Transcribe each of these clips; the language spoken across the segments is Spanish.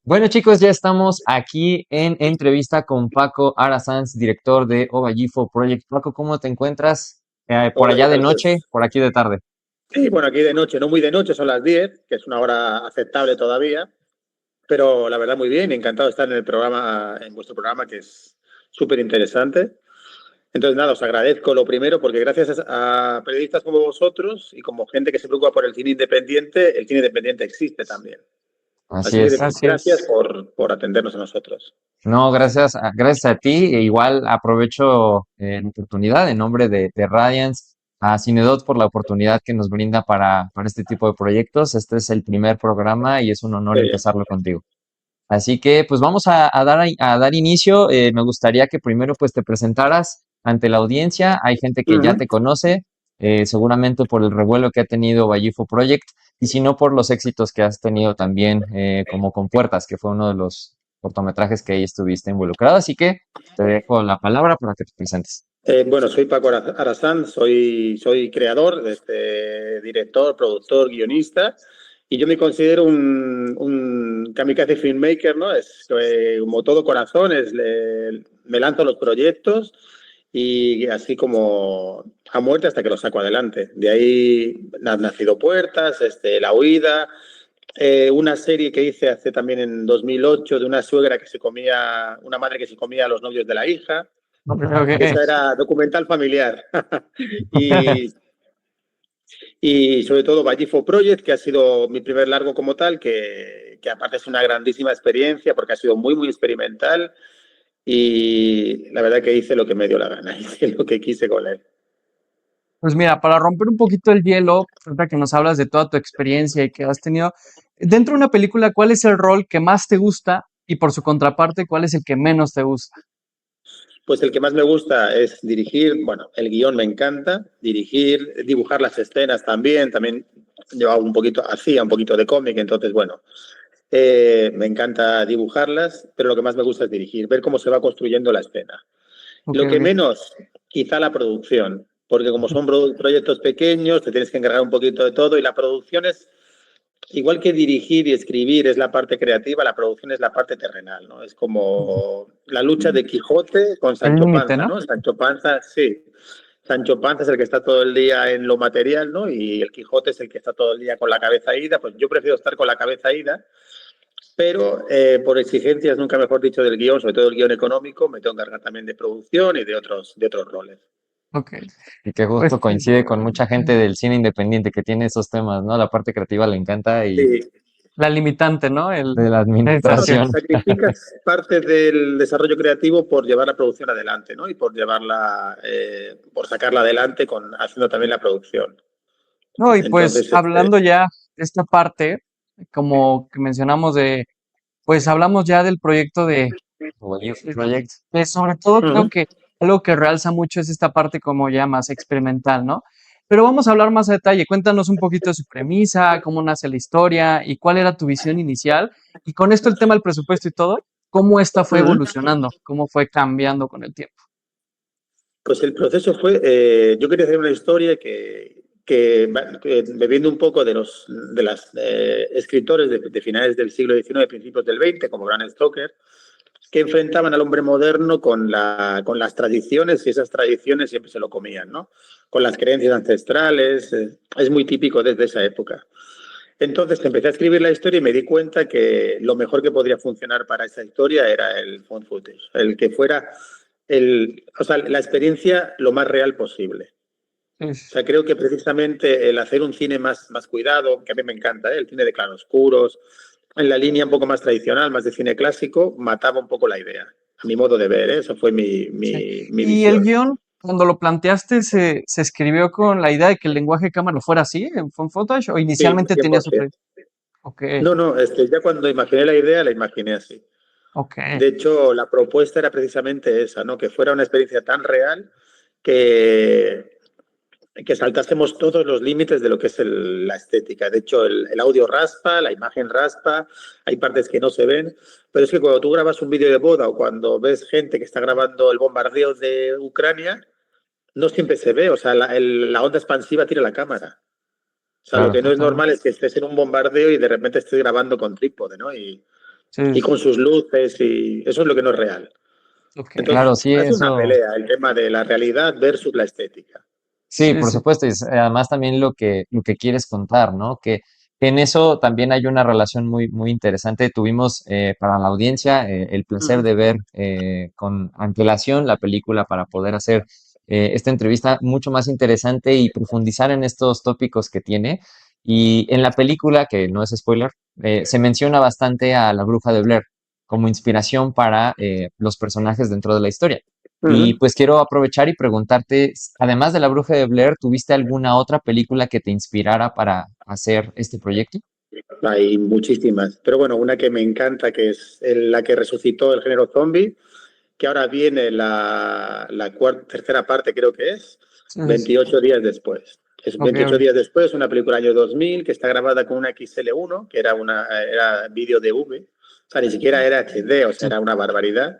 Bueno, chicos, ya estamos aquí en entrevista con Paco Arasanz, director de Oballifo Project. Paco, ¿cómo te encuentras? Por Hola, ¿qué allá de tal? noche, Pues por aquí de tarde. sí, bueno, aquí de noche, no muy de noche, son las 10, que es una hora aceptable todavía, pero la verdad muy bien, encantado de estar en el programa, en vuestro programa, que es súper interesante. Entonces, nada, os agradezco lo primero, porque gracias a periodistas como vosotros y como gente que se preocupa por el cine independiente existe también. Así Así que es. Así gracias por atendernos a nosotros. No, gracias a ti. E igual aprovecho la oportunidad en nombre de Radiance, a Cinedot por la oportunidad que nos brinda para este tipo de proyectos. Este es el primer programa y es un honor Qué bien. empezarlo contigo. Así que pues vamos a dar inicio. Me gustaría que primero pues te presentaras ante la audiencia. Hay gente que ya Ujú. te conoce, seguramente por el revuelo que ha tenido Ballifo Project y si no por los éxitos que has tenido también como con Puertas, que fue uno de los cortometrajes que ahí estuviste involucrado. Así que te dejo la palabra para que te presentes. Bueno, soy Paco Arasán, soy creador, director, productor, guionista, y yo me considero un kamikaze filmmaker, ¿no? Es como todo corazón, me lanzo a los proyectos y así como a muerte hasta que los saco adelante. De ahí han nacido Puertas, La Huida, una serie que hice hace también en 2008 de una suegra que se comía, una madre que se comía a los novios de la hija, que Ok. esa era documental familiar. y, y sobre todo Ballifo Project, que ha sido mi primer largo como tal, que aparte es una grandísima experiencia porque ha sido muy, muy experimental y la verdad que hice lo que me dio la gana, hice lo que quise con él. Pues mira, para romper un poquito el hielo, ahorita que nos hablas de toda tu experiencia y que has tenido, dentro de una película, ¿cuál es el rol que más te gusta? Y por su contraparte, ¿cuál es el que menos te gusta? Pues el que más me gusta es dirigir, bueno, el guión me encanta, dirigir, dibujar las escenas también yo hago un poquito, hacía un poquito de cómic, entonces bueno, me encanta dibujarlas, pero lo que más me gusta es dirigir, ver cómo se va construyendo la escena. Ok, Lo que ok. menos, quizá la producción, porque como son proyectos pequeños, te tienes que encargar un poquito de todo y la producción es, igual que dirigir y escribir es la parte creativa, la producción es la parte terrenal, ¿no? Es como la lucha de Quijote con El Sancho límite, Panza, ¿no? ¿no? Sancho Panza, sí. Sancho Panza es el que está todo el día en lo material, ¿no? Y el Quijote es el que está todo el día con la cabeza ida. Pues yo prefiero estar con la cabeza ida, pero por exigencias, nunca mejor dicho, del guión, sobre todo el guión económico, me tengo que encargar también de producción y de otros roles. Ok. Y que Pues justo coincide con mucha gente del cine independiente que tiene esos temas, ¿no? La parte creativa le encanta y Sí. la limitante, ¿no? de la La Bueno, inflación. administración. sacrificas parte del desarrollo creativo por llevar la producción adelante, ¿no? Y por llevarla, por sacarla adelante haciendo también la producción. No, y pues Entonces, hablando ya de esta parte, como que mencionamos de, pues hablamos ya del proyecto de, Ballifo Project. sobre todo creo uh-huh. que algo que realza mucho es esta parte como ya más experimental, ¿no? Pero vamos a hablar más a detalle. Cuéntanos un poquito de su premisa, cómo nace la historia y cuál era tu visión inicial. Y con esto el tema del presupuesto y todo, cómo esta fue Uh-huh. evolucionando, cómo fue cambiando con el tiempo. Pues el proceso fue, yo quería hacer una historia que bebiendo un poco de las escritores de finales del siglo XIX, principios del XX, como Bram Stoker, que enfrentaban al hombre moderno con las tradiciones y esas tradiciones siempre se lo comían, ¿no? Con las creencias ancestrales, es muy típico desde esa época. Entonces empecé a escribir la historia y me di cuenta que lo mejor que podría funcionar para esa historia era el found footage, el que fuera o sea, la experiencia lo más real posible. O Sí. sea, creo que precisamente el hacer un cine más cuidado, que a mí me encanta, el cine de claroscuros, en la línea un poco más tradicional, más de cine clásico, mataba un poco la idea, a mi modo de ver, ¿eh? Eso fue Sí. mi Y el visión. guión, cuando lo planteaste, se escribió con la idea de que el lenguaje de cámara fuera así, en Font Footage, o Sí, inicialmente tenías otra 100%. idea. Ok, No, no, ya cuando imaginé la idea, la imaginé así. ok. De hecho, la propuesta era precisamente esa, ¿no? Que fuera una experiencia tan real que, que saltásemos todos los límites de lo que es la estética. De hecho, el audio raspa, la imagen raspa, hay partes que no se ven, pero es que cuando tú grabas un vídeo de boda o cuando ves gente que está grabando el bombardeo de Ucrania, no siempre se ve, o sea, la onda expansiva tira la cámara. O sea, lo Claro. que no es Totalmente. normal es que estés en un bombardeo y de repente estés grabando con trípode, ¿no? Y Sí, y con sus luces, y eso es lo que no es real. ok. Entonces, Claro, sí, es una eso. pelea el tema de la realidad versus la estética. Sí, Sí, por sí. supuesto, y además también lo que quieres contar, ¿no? Que en eso también hay una relación muy, muy interesante. Tuvimos para la audiencia el placer Ujú. de ver con antelación la película para poder hacer esta entrevista mucho más interesante y profundizar en estos tópicos que tiene. Y en la película, que no es spoiler, se menciona bastante a la Bruja de Blair como inspiración para los personajes dentro de la historia. Y Ujú. pues quiero aprovechar y preguntarte, además de La Bruja de Blair, ¿tuviste alguna otra película que te inspirara para hacer este proyecto? Hay muchísimas, pero bueno, una que me encanta, que es la que resucitó el género zombie, que ahora viene la tercera parte, creo que es, Sí, sí. 28 días después. Es Ok, 28 ok. días después, una película año 2000 que está grabada con una XL1, que era vídeo DV, o sea, ni siquiera era HD, o sea, Sí, era una barbaridad.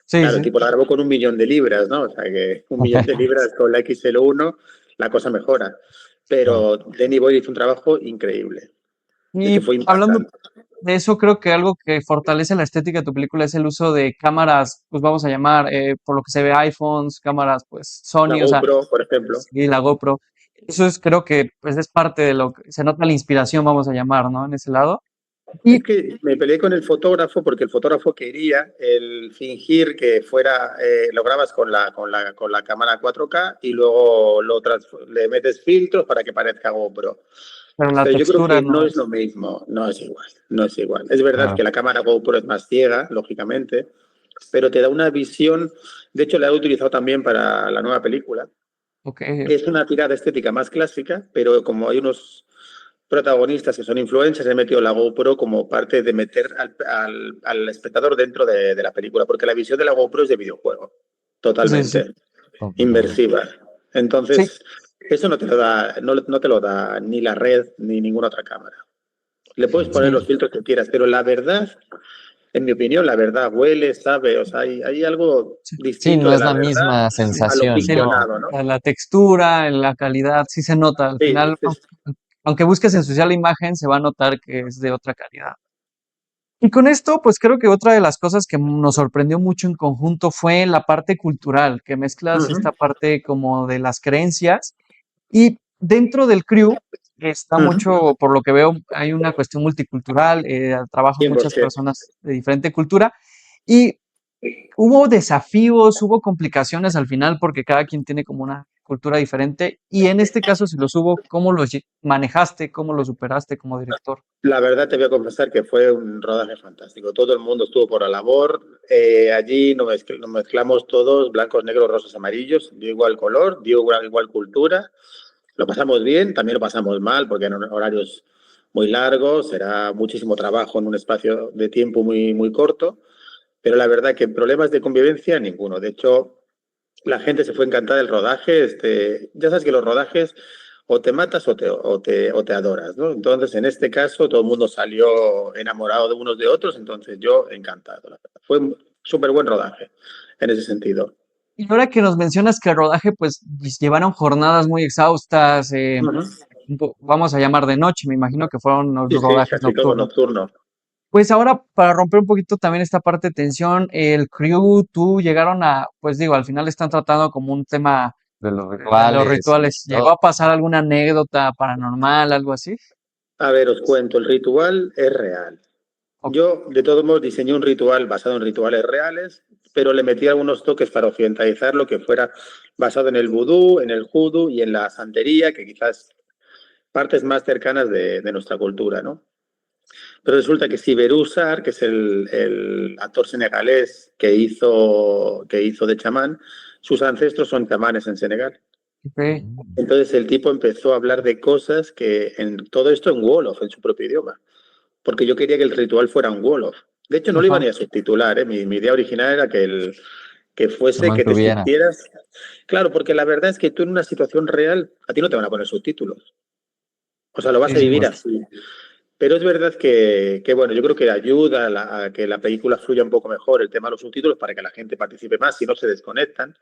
sí, Claro, el sí. tipo la grabó con 1 millón de libras, ¿no? O sea, que 1 millón de libras con la XL1, la cosa mejora. Claro. Pero Danny Boyle hizo un trabajo increíble. Es que Y fue hablando impactante. de eso, creo que algo que fortalece la estética de tu película es el uso de cámaras, pues vamos a llamar, por lo que se ve iPhones, cámaras, pues La Sony, o sea, GoPro, por ejemplo. sí, la GoPro. Eso es, creo que, pues es parte de lo que se nota la inspiración, vamos a llamar, ¿no? En ese lado. Es Y, que me peleé con el fotógrafo porque el fotógrafo quería el fingir que fuera, lo grabas con la cámara 4K y luego le metes filtros para que parezca GoPro. pero la Pero yo creo textura que no no es es. lo mismo, no es igual, no es igual. Es verdad Claro. que la cámara GoPro es más ciega, lógicamente, pero te da una visión, de hecho la he utilizado también para la nueva película. Ok, Es una tirada estética más clásica, pero como hay unos protagonistas que son influencers, he metido la GoPro como parte de meter al espectador dentro de la película, porque la visión de la GoPro es de videojuego, sí, sí. totalmente Completamente. inmersiva. Sí, Entonces, eso no te lo da, no te lo da ni la red ni ninguna otra cámara. Le puedes poner sí. los filtros que quieras, pero la verdad, en mi opinión, la verdad huele, sabe, o sea, hay algo Sí. Sí, distinto no de es la la verdad misma a lo sensación, Sí, ¿no? ficcionado, ¿no? la textura, la calidad, sí se nota. Al Sí, final, aunque busques ensuciar la imagen, se va a notar que es de otra calidad. Y con esto, pues creo que otra de las cosas que nos sorprendió mucho en conjunto fue la parte cultural, que mezclas esta uh-huh, parte como de las creencias y dentro del crew está uh-huh, mucho, por lo que veo, hay una cuestión multicultural, trabajan muchas 100%. personas de diferente cultura y hubo desafíos, hubo complicaciones al final porque cada quien tiene como una cultura diferente y en este caso si los hubo, ¿cómo los manejaste, cómo los superaste como director? La verdad te voy a confesar que fue un rodaje fantástico. Todo el mundo estuvo por la labor. Allí nos mezclamos todos, blancos, negros, rosas, amarillos. Dio igual color, dio igual cultura. Lo pasamos bien, también lo pasamos mal porque eran horarios muy largos, era muchísimo trabajo en un espacio de tiempo muy, muy corto. Pero la verdad que problemas de convivencia, ninguno. De hecho, la gente se fue encantada del rodaje. Ya sabes que los rodajes o te matas o te adoras, ¿no? Entonces, en este caso, todo el mundo salió enamorado de unos de otros, entonces yo encantado. La verdad. Fue un súper buen rodaje en ese sentido. Y ahora que nos mencionas que el rodaje pues llevaron jornadas muy exhaustas, Uh-huh. vamos a llamar de noche, me imagino que fueron los Sí, sí, rodajes casi todo nocturnos. nocturno. Pues ahora, para romper un poquito también esta parte de tensión, el crew, tú llegaron a, pues digo, al final están tratando como un tema De los de los rituales y rituales. todo. ¿Llegó a pasar alguna anécdota paranormal, algo así? A ver, os cuento, el ritual es real. Ok, Yo, de todos modos, diseñé un ritual basado en rituales reales, pero le metí algunos toques para occidentalizar lo que fuera basado en el vudú, en el judú y en la santería, que quizás partes más cercanas de nuestra cultura, ¿no? Pero resulta que Siberú Sar, que es el actor senegalés que hizo de chamán, sus ancestros son chamanes en Senegal. ok, Mm. Entonces el tipo empezó a hablar de cosas que en todo esto en Wolof, en su propio idioma, porque yo quería que el ritual fuera un Wolof. De hecho, no lo iba ajá, ni a subtitular, ¿eh? Mi idea original era que Se fuese, que te mantuviera. sintieras. Claro, porque la verdad es que tú en una situación real, a ti no te van a poner subtítulos. O sea, lo vas sí, a sí, vivir así. Pero es verdad que bueno, yo creo que ayuda a que la película fluya un poco mejor el tema de los subtítulos para que la gente participe más, si no se desconectan.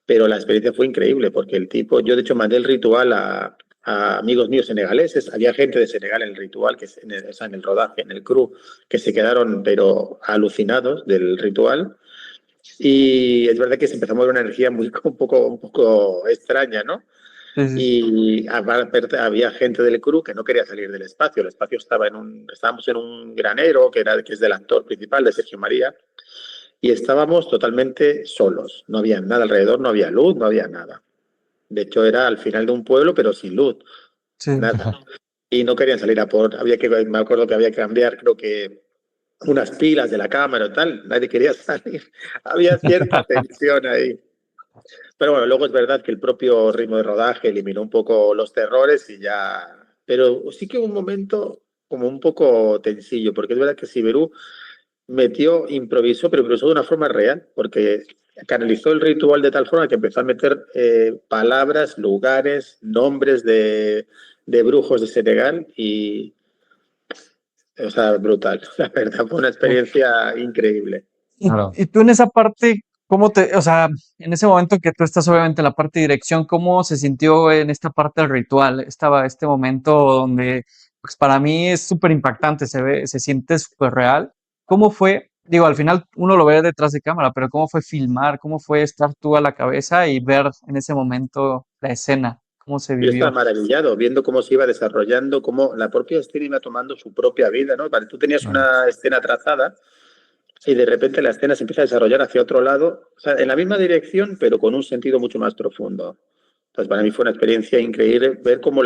Pero la experiencia fue increíble porque el tipo, yo de hecho mandé el ritual a amigos míos senegaleses. Había gente de Senegal en el ritual, o sea, en el rodaje, en el crew, que se quedaron pero alucinados del ritual. Y es verdad que se empezó a mover una energía un poco extraña, ¿no? Sí, sí, sí. Y había gente del crew que no quería salir del espacio. El espacio estábamos en un granero que es del actor principal, de Sergio María, y estábamos totalmente solos. No había nada alrededor, no había luz, no había nada. De hecho, era al final de un pueblo, pero sin luz, Sí. nada. Y no querían salir me acuerdo que había que cambiar, creo que unas pilas de la cámara o tal. Nadie quería salir. Había cierta tensión ahí. Pero bueno, luego es verdad que el propio ritmo de rodaje eliminó un poco los terrores y ya. Pero sí que hubo un momento como un poco tensillo, porque es verdad que Siberú improvisó, pero improvisó de una forma real, porque canalizó el ritual de tal forma que empezó a meter palabras, lugares, nombres de brujos de Senegal y, o sea, brutal. La verdad, fue una experiencia increíble. Claro. Y tú en esa parte, o sea, en ese momento que tú estás obviamente en la parte de dirección, ¿cómo se sintió en esta parte del ritual? Estaba este momento donde, pues para mí es súper impactante, se siente súper real. ¿Cómo fue? Digo, al final uno lo ve detrás de cámara, pero ¿cómo fue filmar? ¿Cómo fue estar tú a la cabeza y ver en ese momento la escena? ¿Cómo se Yo estaba vivió? maravillado viendo cómo se iba desarrollando, cómo la propia escena iba tomando su propia vida, ¿no? Vale, tú tenías Claro. una escena trazada y de repente la escena se empieza a desarrollar hacia otro lado, o sea, en la misma dirección, pero con un sentido mucho más profundo. Entonces, para mí fue una experiencia increíble ver cómo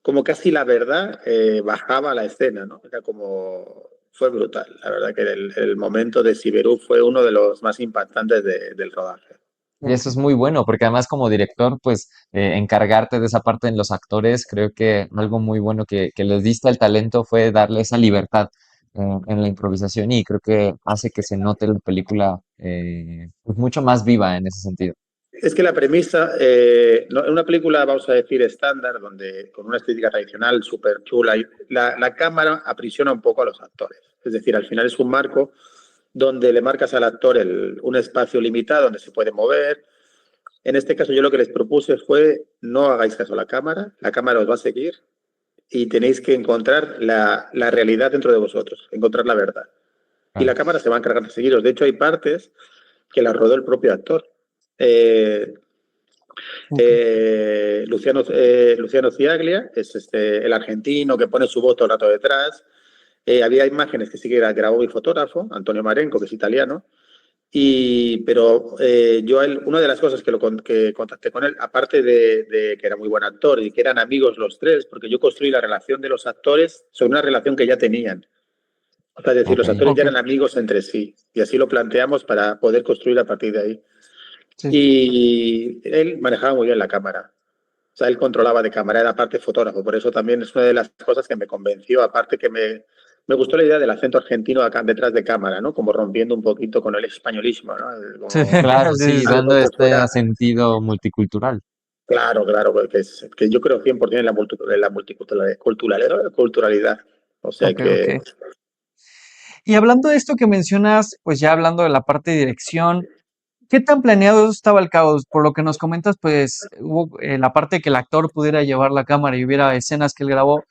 como casi la verdad bajaba a la escena, ¿no? Era como, fue brutal. La verdad que el momento de Siberú fue uno de los más impactantes del rodaje. Y eso es muy bueno, porque además como director, pues encargarte de esa parte en los actores, creo que algo muy bueno que les diste al talento fue darle esa libertad en la improvisación y creo que hace que se note la película pues mucho más viva en ese sentido. Es que la premisa, en una película, vamos a decir, estándar, donde con una estética tradicional súper chula, la cámara aprisiona un poco a los actores. Es decir, al final es un marco donde le marcas al actor un espacio limitado donde se puede mover. En este caso, yo lo que les propuse fue no hagáis caso a la cámara os va a seguir y tenéis que encontrar la realidad dentro de vosotros, encontrar la verdad. Y la Claro. cámara se va a encargar de seguiros. De hecho, hay partes que las rodó el propio actor. Eh, Ok. Luciano Ciaglia es el argentino que pone su voz todo el rato detrás. Había imágenes que sí que grabó mi fotógrafo, Antonio Marenco, que es italiano. Pero una de las cosas que contacté con él, aparte de que era muy buen actor y que eran amigos los tres, porque yo construí la relación de los actores sobre una relación que ya tenían. O sea, es decir, Ok. los actores ya Ok. eran amigos entre sí y así lo planteamos para poder construir a partir de ahí. Sí. Y él manejaba muy bien la cámara. O sea, él controlaba de cámara, era parte fotógrafo. Por eso también es una de las cosas que me convenció. Aparte que me gustó la idea del acento argentino acá detrás de cámara, ¿no? Como rompiendo un poquito con el españolismo, ¿no? Sí, Como Claro, sí, sí, sí. dando algo que este fuera. sentido multicultural. Claro, claro, que yo creo 100% en la multiculturalidad. O sea Ok, ok. que Y hablando de esto que mencionas, pues ya hablando de la parte de dirección, ¿qué tan planeado estaba el caos? Por lo que nos comentas, pues hubo la parte de que el actor pudiera llevar la cámara y hubiera escenas que él grabó.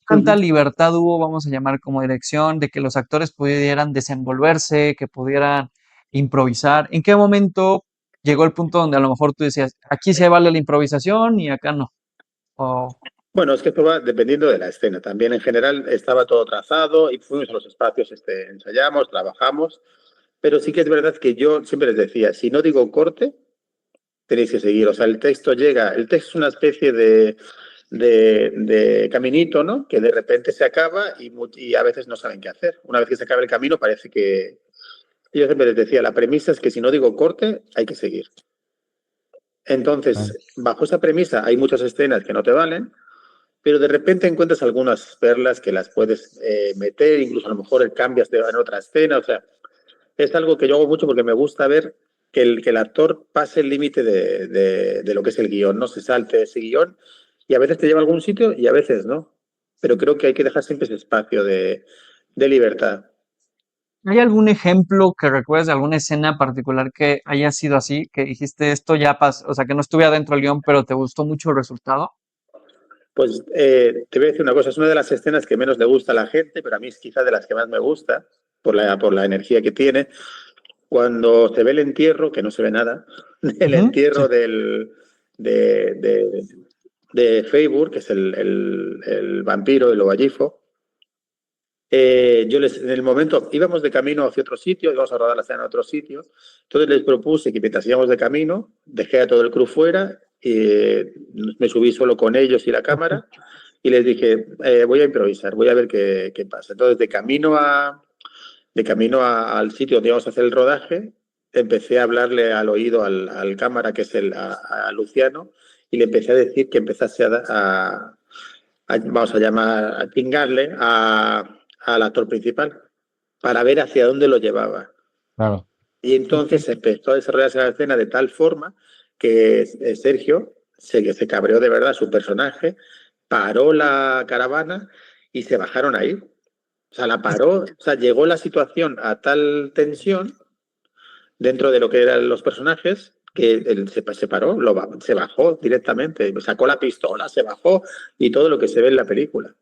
¿Cuánta libertad hubo, vamos a llamar como dirección, de que los actores pudieran desenvolverse, que pudieran improvisar? ¿En qué momento llegó el punto donde a lo mejor tú decías, aquí se vale la improvisación y acá no? O, bueno, es que esto va dependiendo de la escena. También en general estaba todo trazado y fuimos a los espacios, ensayamos, trabajamos, pero sí que es verdad que yo siempre les decía, si no digo corte, tenéis que seguir. O sea, el texto es una especie de caminito, ¿no? Que de repente se acaba y a veces no saben qué hacer. Una vez que se acaba el camino parece que... Yo siempre les decía, la premisa es que si no digo corte, hay que seguir. Claro. Entonces, bajo esa premisa hay muchas escenas que no te valen, pero de repente encuentras algunas perlas que las puedes meter, incluso a lo mejor cambias en otra escena, o sea, es algo que yo hago mucho porque me gusta ver que el actor pase el límite de lo que es el guión, no se salte ese guión y a veces te lleva a algún sitio y a veces no, pero creo que hay que dejar siempre ese espacio de libertad. ¿hay algún ejemplo que recuerdes de alguna escena particular que haya sido así, que dijiste esto ya pasó, o sea, que no estuviera dentro del guión, pero te gustó mucho el resultado? Pues te voy a decir una cosa, es una de las escenas que menos le gusta a la gente, pero a mí es quizás de las que más me gusta, por la energía que tiene. Cuando se ve el entierro, que no se ve nada, el entierro Sí. de, de, de Feyburg, que es el vampiro, el Ovallifo, en el momento íbamos de camino hacia otro sitio, íbamos a rodar la escena en otro sitio, entonces les propuse que mientras íbamos de camino, dejé a todo el crew fuera y me subí solo con ellos y la cámara y les dije, voy a improvisar, voy a ver qué pasa. Entonces, al sitio donde íbamos a hacer el rodaje, empecé a hablarle al oído al cámara, que es a Luciano, y le empecé a decir que empezase vamos a llamar, a pingarle al actor principal para ver hacia dónde lo llevaba. Claro. Y entonces se empezó a desarrollarse la escena de tal forma que Sergio se cabreó de verdad su personaje, paró la caravana y se bajaron ahí. O sea, la paró, o sea, llegó la situación a tal tensión dentro de lo que eran los personajes que él se paró, se bajó directamente, sacó la pistola, se bajó y todo lo que se ve en la película.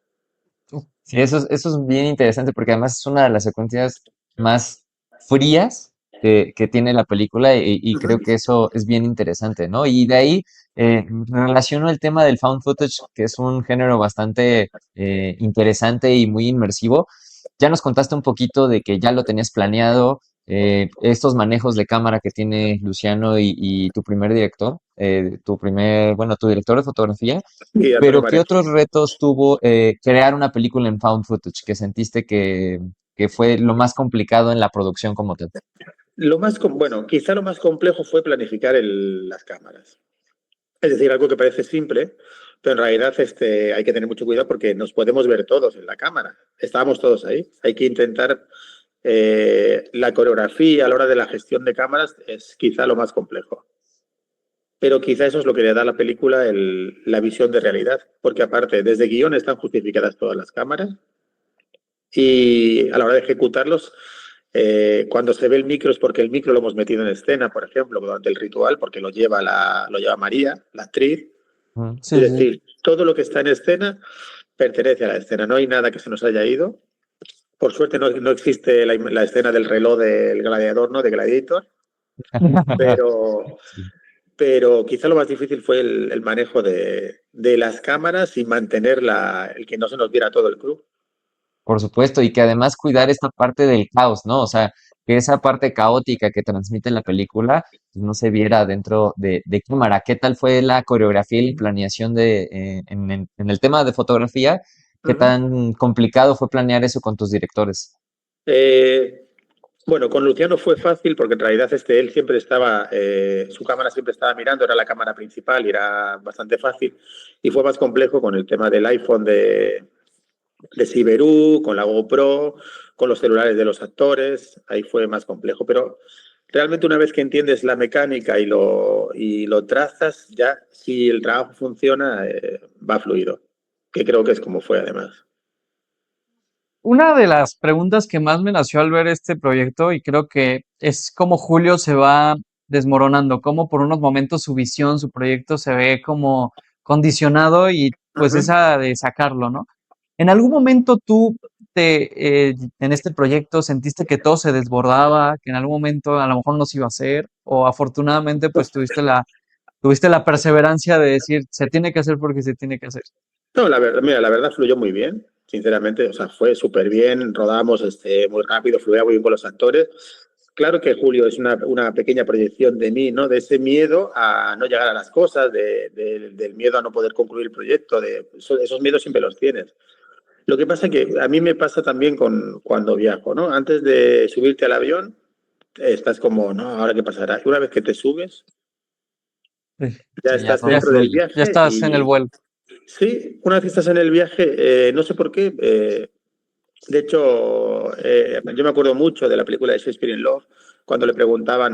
Sí, eso es bien interesante porque además es una de las secuencias más frías que tiene la película y creo que eso es bien interesante, ¿no? Y de ahí relaciono el tema del found footage, que es un género bastante interesante y muy inmersivo. Ya nos contaste un poquito de que ya lo tenías planeado, estos manejos de cámara que tiene Luciano y tu primer director, bueno, tu director de fotografía. Y Antonio Pero, ¿qué Maretti. otros retos tuvo crear una película en found footage que sentiste que fue lo más complicado en la producción como tal? Bueno, quizá lo más complejo fue planificar las cámaras. Es decir, algo que parece simple, pero en realidad hay que tener mucho cuidado porque nos podemos ver todos en la cámara. Estábamos todos ahí. Hay que intentar la coreografía a la hora de la gestión de cámaras es quizá lo más complejo. Pero quizá eso es lo que le da a la película la visión de realidad, porque aparte, desde guión están justificadas todas las cámaras y a la hora de ejecutarlos, cuando se ve el micro es porque el micro lo hemos metido en escena, por ejemplo, durante el ritual, porque lo lleva María, la actriz. Mm. Es Sí, sí. decir, todo lo que está en escena pertenece a la escena, no hay nada que se nos haya ido. Por suerte no existe la escena del reloj del gladiador, ¿no? De Gladiator, pero, Sí. pero quizá lo más difícil fue el manejo de las cámaras y mantener el que no se nos viera todo el crew. Por supuesto, y que además cuidar esta parte del caos, ¿no? O sea, que esa parte caótica que transmite la película pues, no se viera dentro de cámara. ¿Qué tal fue la coreografía y la planeación en el tema de fotografía? Uh ¿Qué -huh. tan complicado fue planear eso con tus directores? Bueno, con Luciano fue fácil porque en realidad él siempre estaba, su cámara siempre estaba mirando, era la cámara principal y era bastante fácil. Y fue más complejo con el tema del iPhone de Siberú, con la GoPro, con los celulares de los actores, ahí fue más complejo. Pero realmente una vez que entiendes la mecánica y lo trazas, ya si el trabajo funciona, va fluido, que creo que es como fue además. Una de las preguntas que más me nació al ver este proyecto, y creo que es cómo Julio se va desmoronando, cómo por unos momentos su visión, su proyecto se ve como condicionado y Uh pues -huh. esa de sacarlo, ¿no? ¿En algún momento tú en este proyecto sentiste que todo se desbordaba, que en algún momento a lo mejor no se iba a hacer, o afortunadamente pues tuviste la perseverancia de decir, se tiene que hacer porque se tiene que hacer? No, mira, la verdad fluyó muy bien, sinceramente, o sea, fue súper bien, rodamos muy rápido, fluía muy bien con los actores. Claro que Julio es una pequeña proyección de mí, ¿no? De ese miedo a no llegar a las cosas, del miedo a no poder concluir el proyecto, esos miedos siempre los tienes. Lo que pasa es que a mí me pasa también cuando viajo, ¿no? Antes de subirte al avión, estás como, no, ¿ahora qué pasará? Y una vez que te subes, Sí. ya Sí, ya estás todo Ya, dentro del fluye. ya viaje estás en el y vuelo. sí, una vez que estás en el viaje, no sé por qué, de hecho, yo me acuerdo mucho de la película de Shakespeare in Love, cuando le preguntaban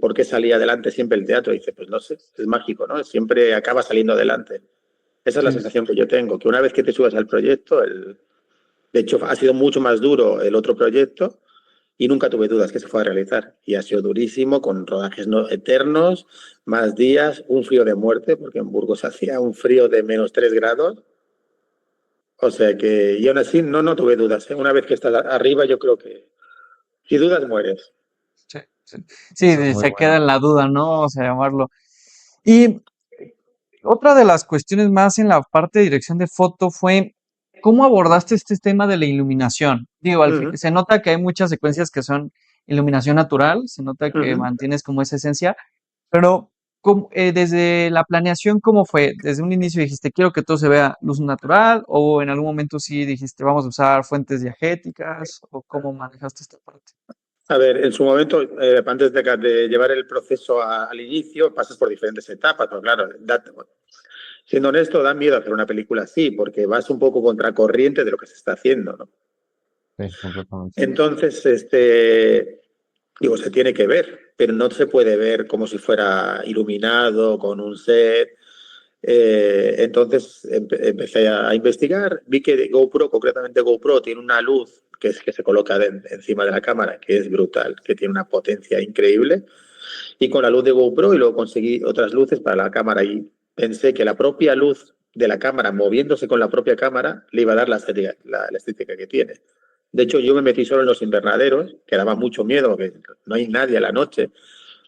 por qué salía adelante siempre el teatro, y dice, pues no sé, es mágico, ¿no? Siempre acaba saliendo adelante. Esa es la Sí. sensación que yo tengo, que una vez que te subas al proyecto, de hecho ha sido mucho más duro el otro proyecto, y nunca tuve dudas que se fue a realizar. Y ha sido durísimo, con rodajes eternos, más días, un frío de muerte, porque en Burgos hacía un frío de -3 grados. O sea que, y aún así no tuve dudas, ¿eh? Una vez que estás arriba, yo creo que si dudas mueres. Sí, sí. Sí, Muy se queda bueno. en la duda, ¿no? O sea, llamarlo. Y otra de las cuestiones más en la parte de dirección de foto fue cómo abordaste este tema de la iluminación. Digo, Ujú, se nota que hay muchas secuencias que son iluminación natural, se nota que ujú. mantienes como esa esencia, pero desde la planeación, ¿cómo fue? Desde un inicio dijiste, quiero que todo se vea luz natural, o en algún momento sí dijiste, vamos a usar fuentes diegéticas, o cómo manejaste esta parte. A ver, en su momento, antes de llevar el proceso al inicio, pasas por diferentes etapas, pero claro, siendo honesto, da miedo hacer una película así, porque vas un poco contracorriente de lo que se está haciendo, ¿no? Sí, completamente. Entonces, digo, se tiene que ver, pero no se puede ver como si fuera iluminado, con un set. Entonces empecé a investigar, vi que GoPro, concretamente GoPro, tiene una luz que se coloca encima de la cámara, que es brutal, que tiene una potencia increíble. Y con la luz de GoPro y luego conseguí otras luces para la cámara y pensé que la propia luz de la cámara, moviéndose con la propia cámara, le iba a dar la estética que tiene. De hecho, yo me metí solo en los invernaderos, que daba mucho miedo, porque no hay nadie a la noche,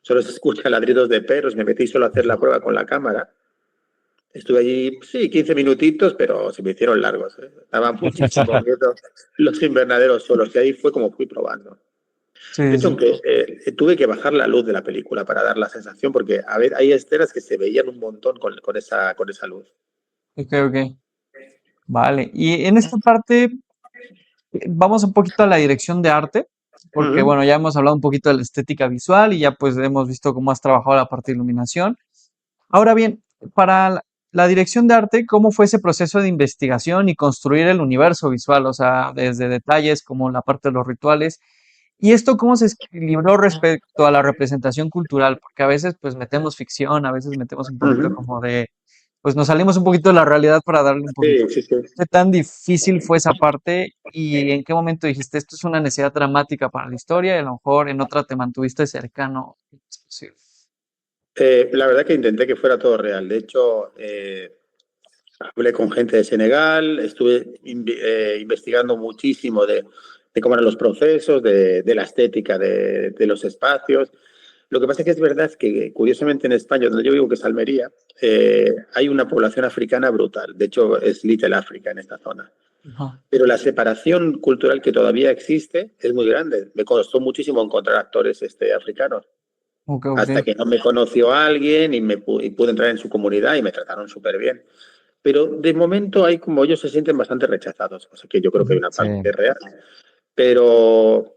solo se escuchan ladridos de perros, me metí solo a hacer la prueba con la cámara. Estuve allí, sí, 15 minutitos, pero se me hicieron largos, ¿eh? Daba muchísimo miedo los invernaderos solos, y ahí fue como fui probando. De Sí, hecho, sí. aunque tuve que bajar la luz de la película para dar la sensación, porque a ver, hay escenas que se veían un montón con esa luz. Ok, ok. Vale. Y en esta parte, vamos un poquito a la dirección de arte, porque Ujú. bueno, ya hemos hablado un poquito de la estética visual y ya pues hemos visto cómo has trabajado la parte de iluminación. Ahora bien, para la dirección de arte, ¿cómo fue ese proceso de investigación y construir el universo visual? O sea, desde detalles como la parte de los rituales. ¿Y esto cómo se equilibró respecto a la representación cultural? Porque a veces pues metemos ficción, a veces metemos un poquito Ujú. como de, pues nos salimos un poquito de la realidad para darle un poquito. Sí, sí, sí. ¿Qué tan difícil fue esa parte y en qué momento dijiste esto es una necesidad dramática para la historia y a lo mejor en otra te mantuviste cercano? Es posible. La verdad que intenté que fuera todo real. De hecho, hablé con gente de Senegal, estuve investigando muchísimo de cómo eran los procesos, de la estética de los espacios. Lo que pasa es que es verdad que, curiosamente, en España, donde yo vivo, que es Almería, hay una población africana brutal. De hecho, es Little África en esta zona. Ajá. Pero la separación cultural que todavía existe es muy grande. Me costó muchísimo encontrar actores africanos. Ok, Hasta ok. que no me conoció alguien y pude entrar en su comunidad y me trataron súper bien. Pero de momento hay como ellos se sienten bastante rechazados, cosa que yo creo que hay una Sí, parte real. Pero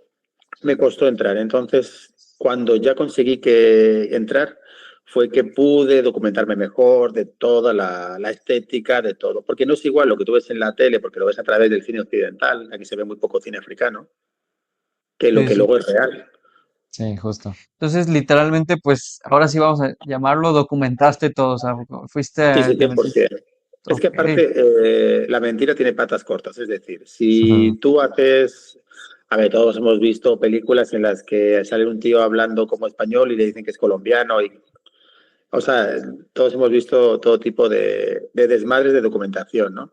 me costó entrar. Entonces, cuando ya conseguí que entrar, fue que pude documentarme mejor de toda la estética, de todo. Porque no es igual lo que tú ves en la tele, porque lo ves a través del cine occidental, aquí se ve muy poco cine africano, que lo Sí, que sí. luego es real. sí, justo. Entonces, literalmente, pues ahora sí vamos a llamarlo, documentaste todo, o sea, Sí, sí, te metiste. 100%. Es que Ok. aparte, la mentira tiene patas cortas. Es decir, Ujú. si tú haces. A ver, todos hemos visto películas en las que sale un tío hablando como español y le dicen que es colombiano. O sea, todos hemos visto todo tipo de desmadres de documentación, ¿no?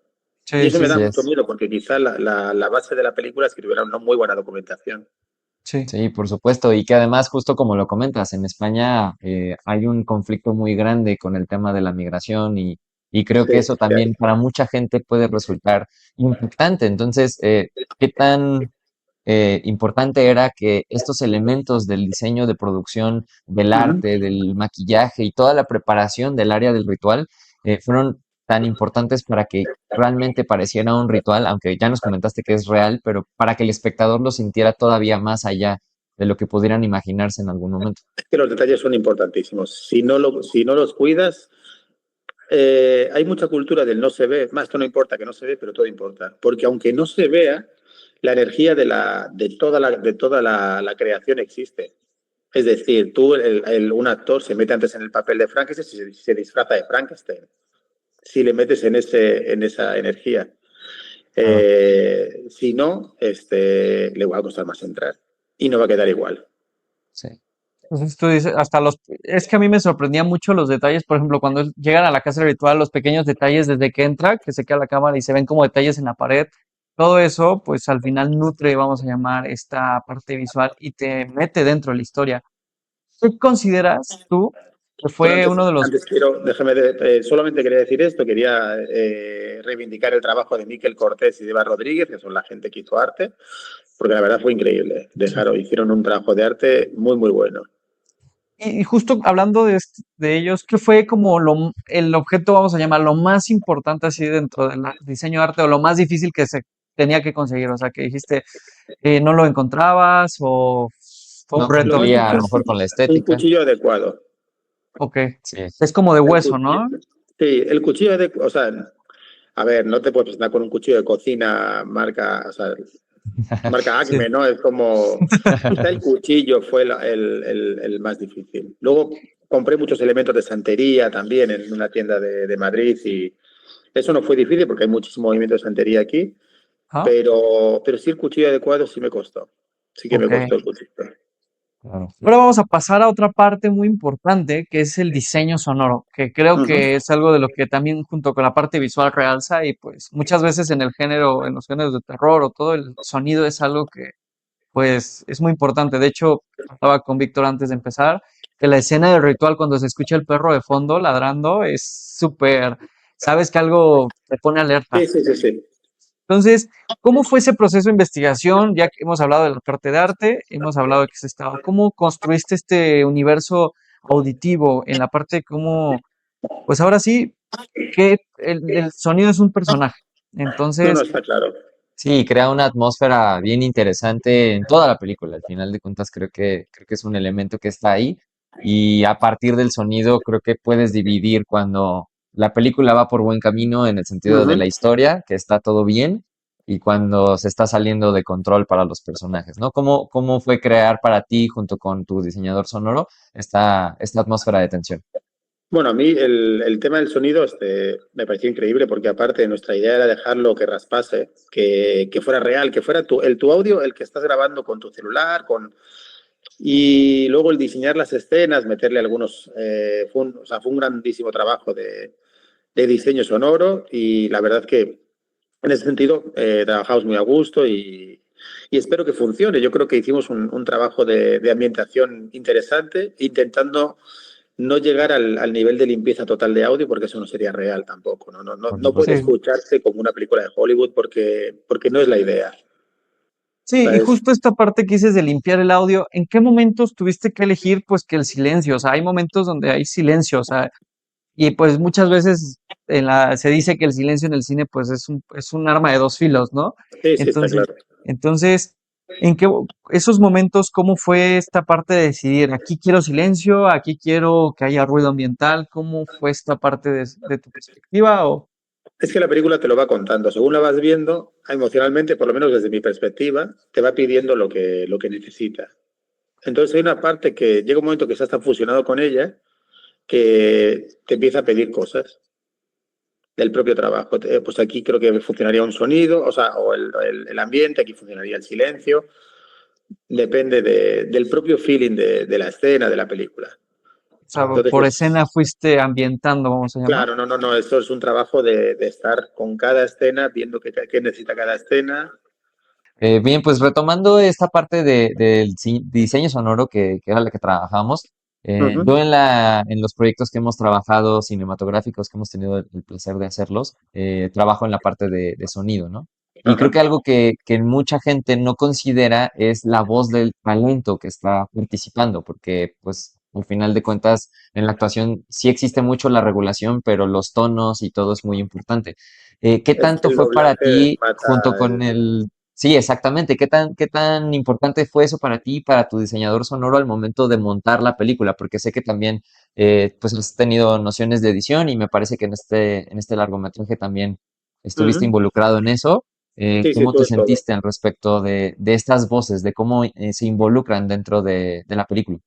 Y Sí, eso me sí, da Así mucho es. miedo porque quizá la base de la película es que tuviera una muy buena documentación. sí. Sí, por supuesto. Y que además, justo como lo comentas, en España hay un conflicto muy grande con el tema de la migración y creo Sí, que eso sí, también para mucha gente puede resultar impactante. Entonces, ¿qué tan importante era que estos elementos del diseño de producción, del Ujú. arte, del maquillaje y toda la preparación del área del ritual fueron tan importantes para que realmente pareciera un ritual, aunque ya nos comentaste que es real, pero para que el espectador lo sintiera todavía más allá de lo que pudieran imaginarse en algún momento? Es que los detalles son importantísimos. Si no los cuidas, hay mucha cultura del no se ve. Más, esto no importa que no se ve, pero todo importa. Porque aunque no se vea, la energía de toda la creación existe. Es decir, un actor se mete antes en el papel de Frankenstein y se disfraza de Frankenstein. Si le metes en esa energía. Claro. Si no, le va a costar más entrar. y no va a quedar igual. Sí. Entonces tú dices, es que a mí me sorprendía mucho los detalles, por ejemplo, cuando llegan a la casa virtual, los pequeños detalles desde que entra, que se queda la cámara y se ven como detalles en la pared, todo eso, pues al final nutre, vamos a llamar, esta parte visual y te mete dentro de la historia. ¿Qué consideras tú que Bueno, fue uno de los... solamente quería decir esto, quería reivindicar el trabajo de Miquel Cortés y de Eva Rodríguez, que son la gente que hizo arte, porque la verdad fue increíble. Hicieron un trabajo de arte muy, muy bueno. Y justo hablando de ellos, ¿qué fue como el objeto, vamos a llamar, lo más importante así dentro del diseño de arte o lo más difícil que se tenía que conseguir? O sea, que dijiste, no lo encontrabas o fue un No Lo reto. más cumplía a lo difícil, mejor con la un estética. cuchillo adecuado. Ok. Sí. Es como de El hueso, cuchillo, ¿no? sí, el cuchillo adecuado, o sea, a ver, no te puedes presentar con un cuchillo de cocina marca, o sea, marca Sí. Acme, ¿no? Es como, quizá el cuchillo fue el más difícil. Luego compré muchos elementos de santería también en una tienda de Madrid y eso no fue difícil porque hay muchísimo movimiento de santería aquí, Ajá. pero sí el cuchillo adecuado sí me costó. Sí que me Ok. costó el cuchillo. Claro. Ahora vamos a pasar a otra parte muy importante, que es el diseño sonoro, que creo Ujú. que es algo de lo que también junto con la parte visual realza y pues muchas veces en el género, en los géneros de terror o todo el sonido es algo que pues es muy importante. De hecho, hablaba con Víctor antes de empezar, que la escena del ritual cuando se escucha el perro de fondo ladrando es súper, sabes que algo te pone alerta. Sí, sí, sí, sí. Entonces, ¿cómo fue ese proceso de investigación? Ya que hemos hablado de la parte de arte, hemos hablado de que se estaba, ¿cómo construiste este universo auditivo en la parte de cómo, pues ahora sí, que el sonido es un personaje. No, no, Entonces, está claro. Sí, crea una atmósfera bien interesante en toda la película. Al final de cuentas, creo que es un elemento que está ahí. Y a partir del sonido, creo que puedes dividir cuando la película va por buen camino en el sentido de la Ujú. historia, que está todo bien, y cuando se está saliendo de control para los personajes, ¿no? ¿Cómo fue crear para ti, junto con tu diseñador sonoro, esta atmósfera de tensión? Bueno, a mí el tema del sonido me pareció increíble porque aparte nuestra idea era dejarlo que raspase, que fuera real, que fuera tu audio el que estás grabando con tu celular, y luego el diseñar las escenas, meterle algunos, o sea, fue un grandísimo trabajo de diseño sonoro y la verdad que en ese sentido trabajamos muy a gusto y espero que funcione. Yo creo que hicimos un trabajo de ambientación interesante, intentando no llegar al nivel de limpieza total de audio porque eso no sería real tampoco. No, no, no, Por no puede sí. supuesto. escucharse como una película de Hollywood porque no es la idea. Sí, y ¿Sabes? justo esta parte que dices de limpiar el audio, ¿en qué momentos tuviste que elegir pues que el silencio? O sea, hay momentos donde hay silencio, o sea, y pues muchas veces se dice que el silencio en el cine pues es un arma de dos filos, ¿no? Sí, sí, está Entonces, claro. entonces, esos momentos, cómo fue esta parte de decidir, aquí quiero silencio, aquí quiero que haya ruido ambiental? ¿Cómo fue esta parte de tu perspectiva? O, Es que la película te lo va contando. Según la vas viendo, emocionalmente, por lo menos desde mi perspectiva, te va pidiendo lo que necesita. Entonces hay una parte que llega un momento que estás tan fusionado con ella que te empieza a pedir cosas del propio trabajo. Pues aquí creo que funcionaría un sonido, o sea, o el ambiente, aquí funcionaría el silencio. Depende del propio feeling de la escena, de la película. o sea, Entonces, por escena fuiste ambientando, vamos a llamar. claro, no, no, no, esto es un trabajo de estar con cada escena, viendo qué necesita cada escena. Bien, pues retomando esta parte del diseño sonoro que era la que trabajamos, Ujú, yo en los proyectos que hemos trabajado, cinematográficos, que hemos tenido el placer de hacerlos, trabajo en la parte de sonido, ¿no? Y creo ajá. que algo que mucha gente no considera es la voz del talento que está participando, porque pues al final de cuentas en la actuación sí existe mucho la regulación, pero los tonos y todo es muy importante. ¿Qué Es que tanto el fue para doblaje ti junto mata con el... Sí, exactamente. ¿Qué tan importante fue eso para ti y para tu diseñador sonoro al momento de montar la película? Porque sé que también pues has tenido nociones de edición y me parece que en este largometraje también estuviste Ujú. involucrado en eso. Sí, sí, ¿Cómo te todo, todo. sentiste al respecto de estas voces, de cómo se involucran dentro de la película?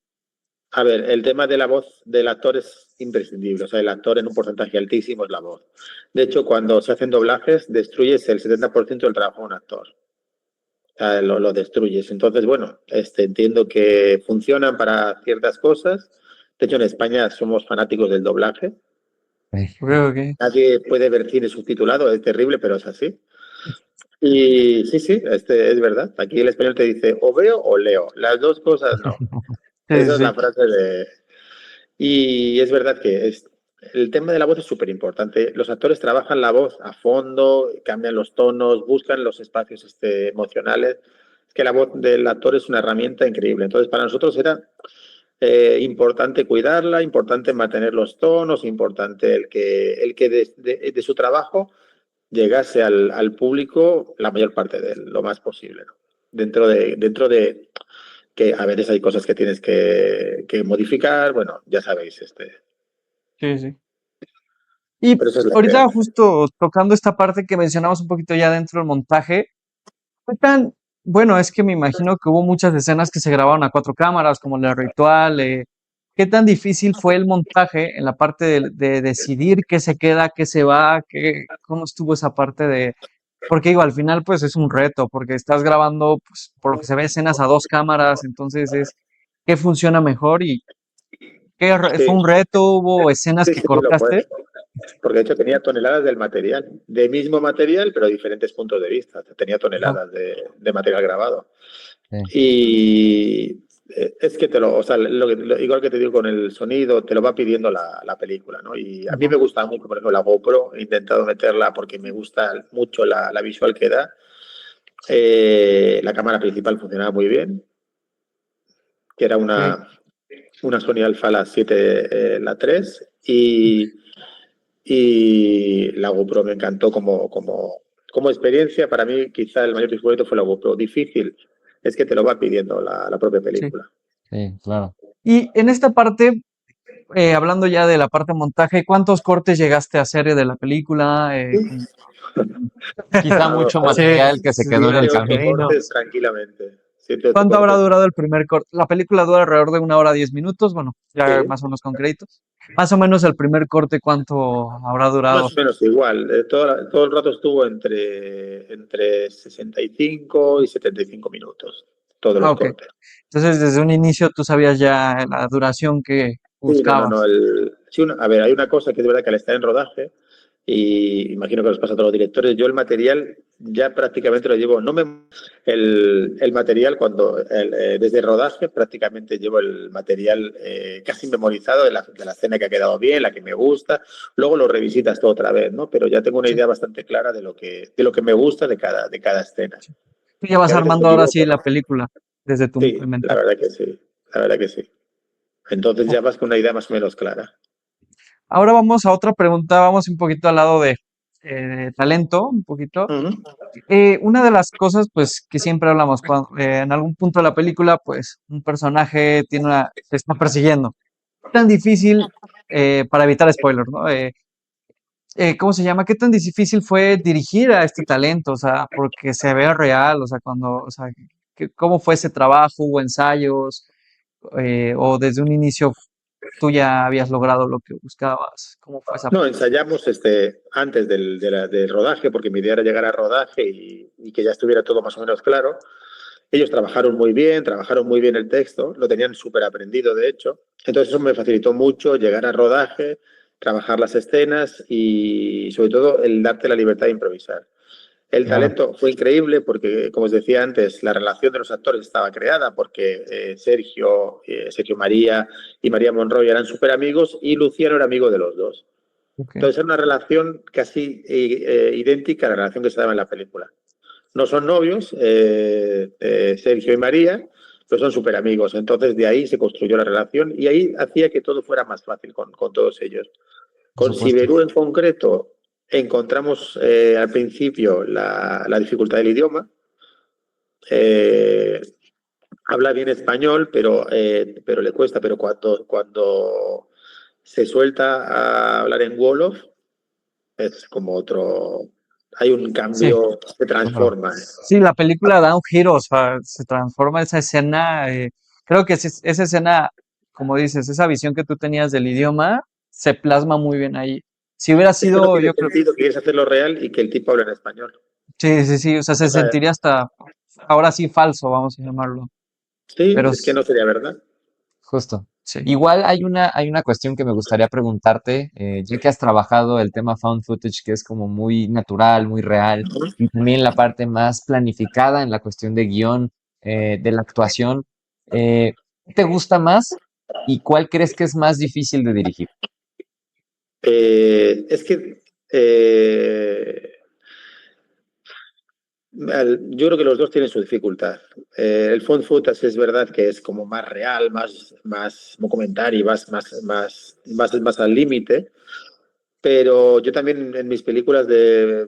A ver, el tema de la voz del actor es imprescindible. O sea, el actor en un porcentaje altísimo es la voz. De hecho, cuando se hacen doblajes, destruyes el 70% del trabajo de un actor. lo destruyes. Entonces, bueno, entiendo que funcionan para ciertas cosas. De hecho, en España somos fanáticos del doblaje. Creo que Nadie puede ver cine subtitulado, es terrible, pero es así. Y sí, sí, es verdad. Aquí el español te dice o veo o leo. Las dos cosas no. sí, Esa es sí, la frase de... Y es verdad que el tema de la voz es súper importante. Los actores trabajan la voz a fondo, cambian los tonos, buscan los espacios emocionales. Es que la voz del actor es una herramienta increíble. Entonces, para nosotros era importante cuidarla, importante mantener los tonos, importante el que de su trabajo llegase al público la mayor parte de él, lo más posible, ¿no? Dentro de que a veces hay cosas que tienes que modificar, bueno, ya sabéis, sí, sí. Y pero esa es la idea. ahorita justo tocando esta parte que mencionamos un poquito ya dentro del montaje, ¿qué tan, bueno, es que me imagino que hubo muchas escenas que se grabaron a cuatro cámaras, como el ritual, ¿qué tan difícil fue el montaje en la parte de decidir qué se queda, qué se va, cómo estuvo esa parte de, porque digo, al final pues es un reto, porque estás grabando, pues, por lo que se ve escenas a dos cámaras, entonces es, ¿qué funciona mejor y fue Sí, un reto? ¿Hubo escenas sí, que sí, sí, lo fue. cortaste? Porque de hecho tenía toneladas del material, de mismo material, pero diferentes puntos de vista. Tenía Ajá, toneladas de material grabado. Sí, Y es que o sea, igual que te digo con el sonido, te lo va pidiendo la película, ¿no? Y a mí me ajá, gusta mucho, por ejemplo, la GoPro, he intentado meterla porque me gusta mucho la visual que da. La cámara principal funcionaba muy bien, que era ok. una Sony Alpha la 7, la 3, y la GoPro me encantó como experiencia. Para mí, quizá el mayor descubrimiento fue la GoPro. Difícil es que te lo va pidiendo la propia Sí. película. sí, claro. Y en esta parte, hablando ya de la parte de montaje, ¿cuántos cortes llegaste a hacer de la película? Quizá mucho Sí, material que se quedó en el Siete, ocho camino. cortes tranquilamente. Siete, ocho ¿Cuánto habrá cortes. durado el primer corte? La película dura alrededor de 1 hora 10 minutos, bueno, ya Sí, más o menos con créditos. Más o menos el primer corte, ¿cuánto habrá durado? más o menos igual. Todo el rato estuvo entre 65 y 75 minutos. Todos Ah, los ok. cortes. Entonces, desde un inicio tú sabías ya la duración que Sí, no, no, no. buscabas. Sí, a ver, hay una cosa que es verdad que al estar en rodaje, y imagino que les pasa a todos los directores, yo el material ya prácticamente lo llevo, no me el material desde el rodaje prácticamente llevo el material casi memorizado de la escena que ha quedado bien, la que me gusta, luego lo revisitas todo otra vez, ¿no? Pero ya tengo una Sí, idea bastante clara de lo que me gusta de cada escena. sí. Tú ya Que vas a veces me armando ahora sí equivoco, la ¿no? película desde tu Sí, la mente. verdad que sí, la verdad que sí. Entonces ya vas con una idea más o menos clara. Ahora vamos a otra pregunta, vamos un poquito al lado de talento, un poquito. Ujú. Una de las cosas, pues, que siempre hablamos, cuando, en algún punto de la película, pues, un personaje te está persiguiendo. Tan difícil, para evitar spoilers, ¿no? ¿Cómo se llama? ¿Qué tan difícil fue dirigir a este talento? O sea, porque se vea real, o sea, o sea, ¿cómo fue ese trabajo? ¿Hubo ensayos? ¿O desde un inicio tú ya habías logrado lo que buscabas? ¿Cómo fue esa No, parte? ensayamos antes del rodaje, porque mi idea era llegar al rodaje y que ya estuviera todo más o menos claro. Ellos trabajaron muy bien el texto, lo tenían súper aprendido, de hecho. Entonces eso me facilitó mucho llegar al rodaje, trabajar las escenas y sobre todo el darte la libertad de improvisar. El Claro, talento fue increíble porque, como os decía antes, la relación de los actores estaba creada porque Sergio María y María Monroy eran súper amigos y Luciano era amigo de los dos. Ok. Entonces era una relación casi idéntica a la relación que se daba en la película. No son novios, Sergio y María, pero son súper amigos. Entonces de ahí se construyó la relación y ahí hacía que todo fuera más fácil con todos ellos. por Con supuesto. Siberú en concreto encontramos al principio la dificultad del idioma. Eh, Habla bien español, pero le cuesta. Pero cuando se suelta a hablar en Wolof, es como otro. Hay un Sí. cambio, se Claro. transforma. Sí, la película da un giro, o sea, se transforma esa escena. Creo que esa escena, como dices, esa visión que tú tenías del idioma, se plasma muy bien ahí. Si hubiera Es que no sido, tiene yo creo, sentido que quieres hacerlo real y que el tipo hable en español. sí, sí, sí, o sea, se O sea, sentiría hasta ahora sí falso, vamos a llamarlo. Sí, Pero es que no sería verdad. Justo. sí. Igual hay una cuestión que me gustaría preguntarte, ya que has trabajado el tema found footage, que es como muy natural, muy real, y también la parte más planificada en la cuestión de guión, de la actuación. ¿Qué te gusta más y cuál crees que es más difícil de dirigir? Es que yo creo que los dos tienen su dificultad. El found footage es verdad que es como más real, más documental, más al límite, pero yo también en mis películas de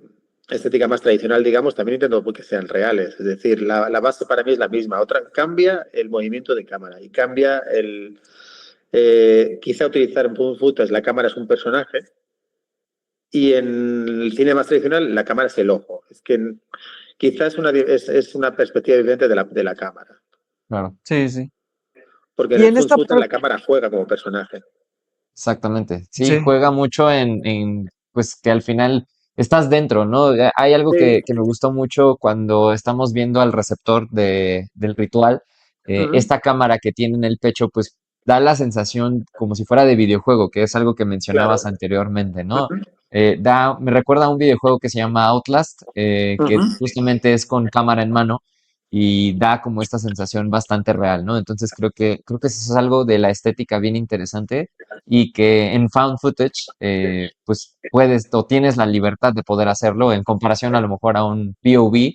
estética más tradicional, digamos, también intento que sean reales. Es decir, la base para mí es la misma. Otra cambia el movimiento de cámara y cambia el... quizá utilizar en found footage la cámara es un personaje y en el cine más tradicional la cámara es el ojo. Es que quizás es una perspectiva diferente de la cámara. Claro. Sí, sí. Porque en Y el en found esta footage parte, la cámara juega como personaje. Exactamente. Sí, sí, juega mucho pues que al final estás dentro, ¿no? Hay algo Sí. que me gustó mucho cuando estamos viendo al receptor del ritual. Ujú, Esta cámara que tiene en el pecho, pues da la sensación como si fuera de videojuego, que es algo que mencionabas claro. anteriormente, ¿no? Ujú, Me recuerda a un videojuego que se llama Outlast, que ujú. justamente es con cámara en mano y da como esta sensación bastante real, ¿no? Entonces creo que eso es algo de la estética bien interesante y que en found footage, pues puedes o tienes la libertad de poder hacerlo en comparación a lo mejor a un POV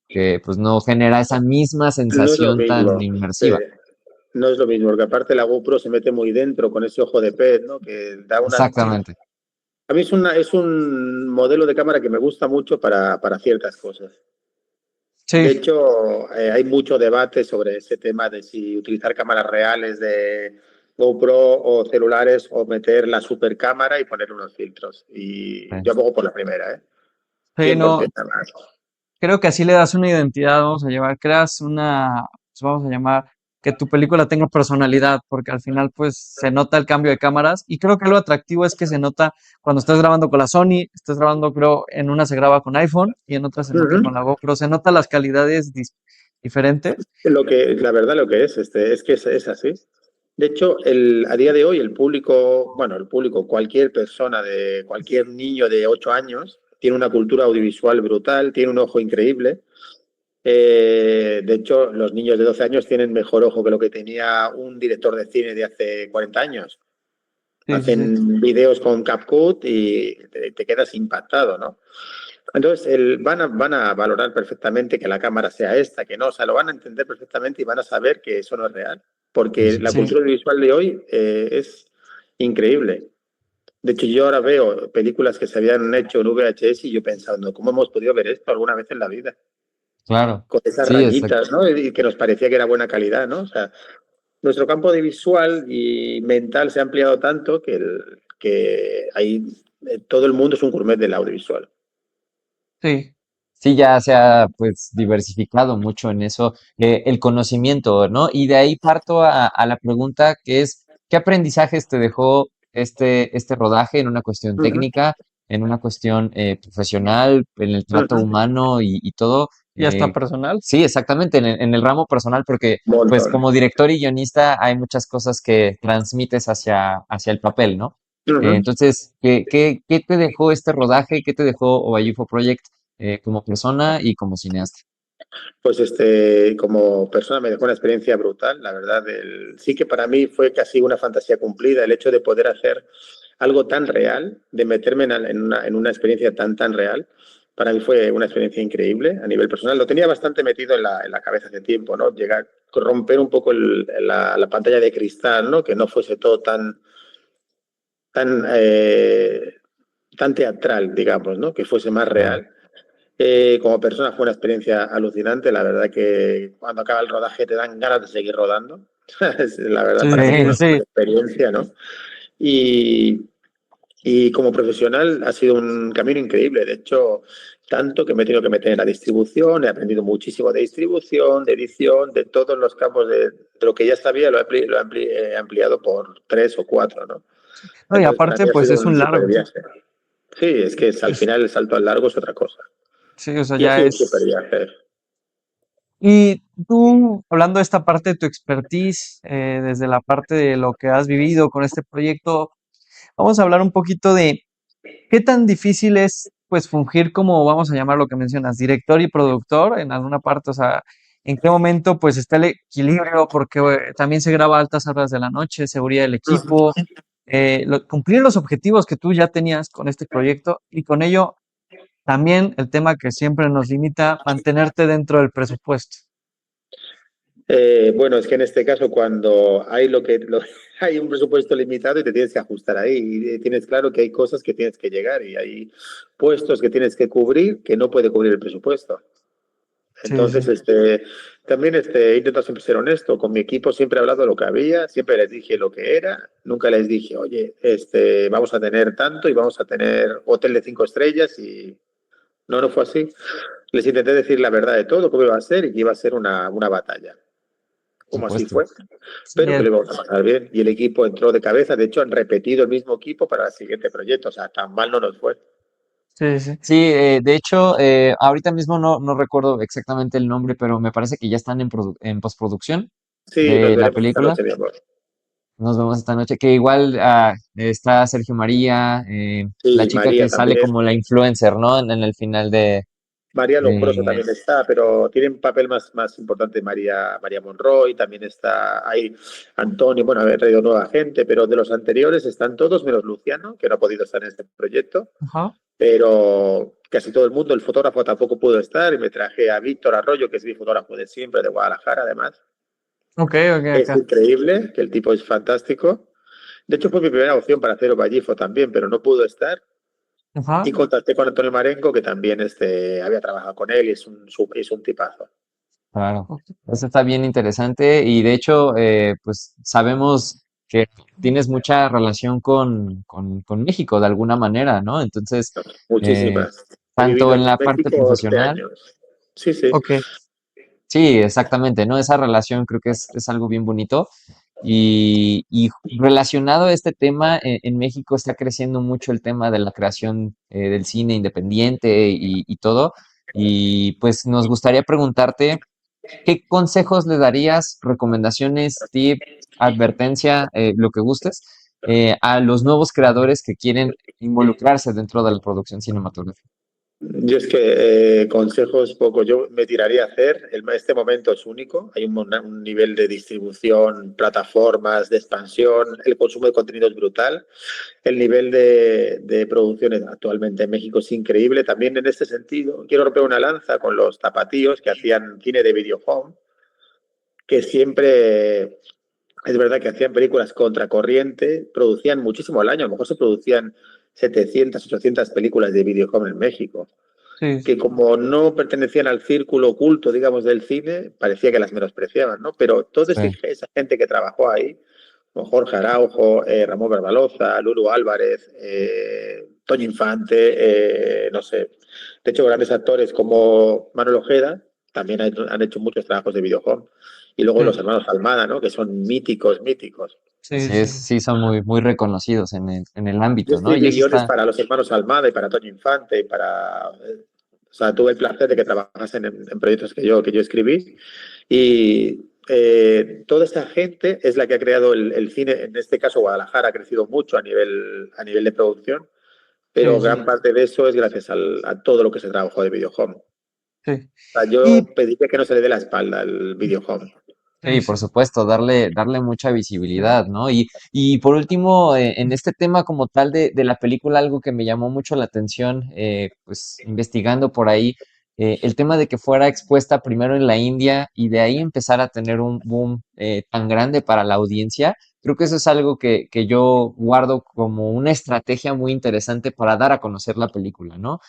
que pues no genera esa misma No es lo sensación tan mismo. inmersiva. No es lo mismo, porque aparte la GoPro se mete muy dentro con ese ojo de pez, ¿no? Que da una... Exactamente. A mí es un modelo de cámara que me gusta mucho para ciertas cosas. De sí, hecho, hay mucho debate sobre ese tema de si utilizar cámaras reales de GoPro o celulares o meter la supercámara y poner unos filtros. Y yo abogo por la primera, ¿eh? sí, no, 100% más. creo que así le das una identidad, vamos a llevar, creas una, pues vamos a llamar, que tu película tenga personalidad, porque al final pues se nota el cambio de cámaras y creo que lo atractivo es que se nota cuando estás grabando con la Sony, estás grabando creo en una se graba con iPhone y en otra se nota con la Ujú. GoPro, se nota las calidades diferentes. La verdad lo que es que es así. De hecho, a día de hoy el público, bueno, el público, cualquier persona de cualquier niño de 8 años tiene una cultura audiovisual brutal, tiene un ojo increíble. De hecho, los niños de 12 años tienen mejor ojo que lo que tenía un director de cine de hace 40 años. Sí, sí, sí. Hacen videos con CapCut y te quedas impactado, ¿no? Entonces, van a valorar perfectamente que la cámara sea esta, que no, o sea, lo van a entender perfectamente y van a saber que eso no es real, porque la Sí, cultura visual de hoy es increíble. De hecho, yo ahora veo películas que se habían hecho en VHS y yo pensando, ¿cómo hemos podido ver esto alguna vez en la vida? Claro. Con esas Sí, exacto. rayitas, ¿no? Y que nos parecía que era buena calidad, ¿no? O sea, nuestro campo de visual y mental se ha ampliado tanto que hay, todo el mundo es un gourmet del audiovisual. sí. Sí, ya se ha pues diversificado mucho en eso, el conocimiento, ¿no? Y de ahí parto a la pregunta que es, ¿qué aprendizajes te dejó este rodaje en una cuestión Uh -huh, técnica, en una cuestión profesional, en el uh trato -huh. humano y todo? Y hasta personal. Sí, exactamente, en el ramo personal, porque Un pues montón. como director y guionista hay muchas cosas que transmites hacia el papel, ¿no? Uh -huh. Entonces, ¿qué te dejó este rodaje? ¿Qué te dejó Obayufo Project? Como persona y como cineasta. Pues como persona me dejó una experiencia brutal, la verdad. Sí que para mí fue casi una fantasía cumplida el hecho de poder hacer algo tan real, de meterme en una experiencia tan real. Para mí fue una experiencia increíble a nivel personal. Lo tenía bastante metido en la cabeza hace tiempo, ¿no? Llegar, romper un poco la pantalla de cristal, ¿no? Que no fuese todo tan, eh, tan teatral, digamos, ¿no? Que fuese más Claro. real. Como persona fue una experiencia alucinante. La verdad que cuando acaba el rodaje te dan ganas de seguir rodando. La verdad, para mí fue Sí, una super sí. experiencia, ¿no? Y, y como profesional ha sido un camino increíble. De hecho, tanto que me he tenido que meter en la distribución, he aprendido muchísimo de distribución, de edición, de todos los campos de lo que ya sabía, he ampliado por 3 o 4, ¿no? No, y Entonces, para aparte, mí ha pues sido es un un super largo. viaje. Sí, es que al Es, final el salto al largo es otra cosa. sí, o sea, Y ha ya sido un super es. viaje. Y tú, hablando de esta parte de tu expertise, desde la parte de lo que has vivido con este proyecto, vamos a hablar un poquito de qué tan difícil es, pues, fungir como, vamos a llamar lo que mencionas, director y productor en alguna parte, o sea, en qué momento, pues, está el equilibrio, porque también se graba a altas horas de la noche, seguridad del equipo, cumplir los objetivos que tú ya tenías con este proyecto y con ello también el tema que siempre nos limita, mantenerte dentro del presupuesto. Bueno, es que en este caso cuando hay hay un presupuesto limitado y te tienes que ajustar ahí y tienes claro que hay cosas que tienes que llegar y hay puestos que tienes que cubrir que no puede cubrir el presupuesto. Sí, Entonces, sí. también he intentado siempre ser honesto. Con mi equipo siempre he hablado lo que había, siempre les dije lo que era. Nunca les dije, oye, vamos a tener tanto y vamos a tener hotel de 5 estrellas y no fue así. Les intenté decir la verdad de todo, cómo iba a ser y que iba a ser una batalla. Por Como así supuesto. fue, pero que Bien. lo íbamos a pasar bien. Y el equipo entró de cabeza. De hecho, han repetido el mismo equipo para el siguiente proyecto. O sea, tan mal no nos fue. Sí, sí. Sí, de hecho, ahorita mismo no recuerdo exactamente el nombre, pero me parece que ya están en postproducción Sí, nos de la veremos esta película. noche, mi amor. Nos vemos esta noche. Que igual está Sergio María, la Sí, chica María que sale también. como la influencer, ¿no? En el final María Lombroso de- también está, pero tiene un papel más importante María Monroy, también está ahí Antonio, bueno, ha traído nueva gente, pero de los anteriores están todos menos Luciano, que no ha podido estar en este proyecto, Ajá. pero casi todo el mundo, el fotógrafo tampoco pudo estar y me traje a Víctor Arroyo, que es mi fotógrafo de siempre, de Guadalajara además. Ok, ok, Es acá. increíble, que el tipo es fantástico. De hecho, fue mi primera opción para hacer Vallifo también, pero no pudo estar. Y Ajá. contacté con Antonio Marenco, que también había trabajado con él y es un tipazo. Claro, Ok. eso está bien interesante y de hecho, pues sabemos que tienes mucha relación con México de alguna manera, ¿no? Entonces, eh, Muchísimas. He tanto vivido en en la parte México 11 profesional, años. Sí, sí. Ok. sí, exactamente, ¿no? Esa relación creo que es algo bien bonito y relacionado a este tema, en México está creciendo mucho el tema de la creación del cine independiente y todo. Y pues nos gustaría preguntarte. ¿Qué consejos le darías, recomendaciones, tip, advertencia, lo que gustes, a los nuevos creadores que quieren involucrarse dentro de la producción cinematográfica? Yo es que consejos poco, yo me tiraría a hacer, este momento es único, hay un nivel de distribución, plataformas, de expansión, el consumo de contenido es brutal, el nivel de producciones actualmente en México es increíble, también en este sentido quiero romper una lanza con los tapatíos que hacían cine de videohome, que siempre es verdad que hacían películas contracorriente, producían muchísimo al año, a lo mejor se producían 700, 800 películas de videohome en México, Sí, que como no pertenecían al círculo oculto, digamos, del cine, parecía que las menospreciaban, ¿no? Pero toda Sí, esa gente que trabajó ahí, como Jorge Araujo, Ramón Barbaloza, Lulu Álvarez, Toño Infante, no sé. De hecho, grandes actores como Manuel Ojeda también han hecho muchos trabajos de videohome. Y luego sí, los hermanos Almada, ¿no? Que son míticos, míticos. sí, así sí. es, sí son muy reconocidos en el Yo ámbito, ¿no? Y escribí eso guiones está, para los hermanos Almada y para Toño Infante y para... O sea, tuve el placer de que trabajasen en proyectos que yo escribí y toda esta gente es la que ha creado el cine. En este caso, Guadalajara ha crecido mucho a nivel de producción, pero Sí, sí, gran parte de eso es gracias a todo lo que se trabajó de videohome. O sí. sea, Y yo pediría que no se le dé la espalda al videohome. sí, sí, por sí. supuesto, darle mucha visibilidad, ¿no? Y por último, en este tema como tal de la película, algo que me llamó mucho la atención, pues investigando por ahí, el tema de que fuera expuesta primero en la India y de ahí empezar a tener un boom tan grande para la audiencia, creo que eso es algo que yo guardo como una estrategia muy interesante para dar a conocer la película, ¿no?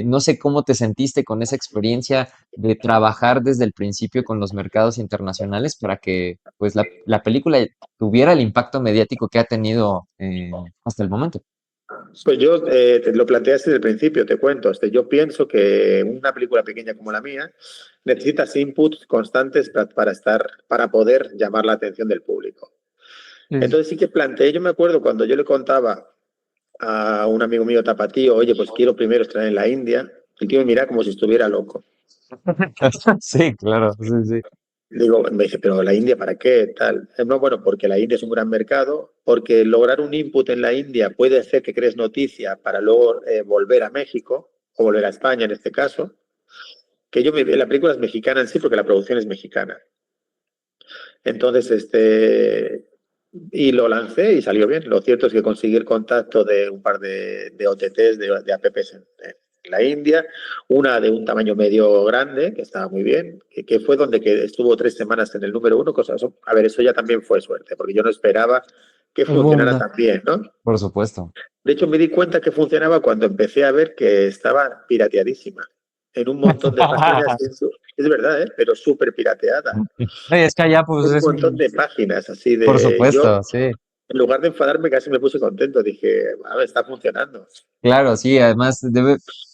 No sé cómo te sentiste con esa experiencia de trabajar desde el principio con los mercados internacionales para que pues la película tuviera el impacto mediático que ha tenido hasta el momento. Pues yo te lo planteé desde el principio, te cuento. Yo pienso que una película pequeña como la mía necesitas inputs constantes para poder llamar la atención del público. Sí, Entonces sí que planteé, yo me acuerdo cuando yo le contaba a un amigo mío tapatío, oye, pues quiero primero estar en la India, el tío me mira como si estuviera loco. Sí, claro, sí, sí. Digo, me dice, pero la India, ¿para qué? Tal. No, bueno, porque la India es un gran mercado, porque lograr un input en la India puede hacer que crees noticia para luego volver a México o volver a España en este caso. La película es mexicana en sí porque la producción es mexicana. Entonces, y lo lancé y salió bien. Lo cierto es que conseguí el contacto de un par de OTTs, de apps en la India, una de un tamaño medio grande, que estaba muy bien, que fue donde que estuvo 3 semanas en el número uno. A ver, eso ya también fue suerte, porque yo no esperaba que El boom, funcionara tan bien, ¿no? Por supuesto. De hecho, me di cuenta que funcionaba cuando empecé a ver que estaba pirateadísima. En un montón de páginas, es verdad, ¿eh? Pero súper pirateada. Oye, es que allá pues Un es montón de páginas así Por de... Yo, supuesto, sí. en lugar de enfadarme, casi me puse contento. Dije, a ver, está funcionando. Claro, sí, además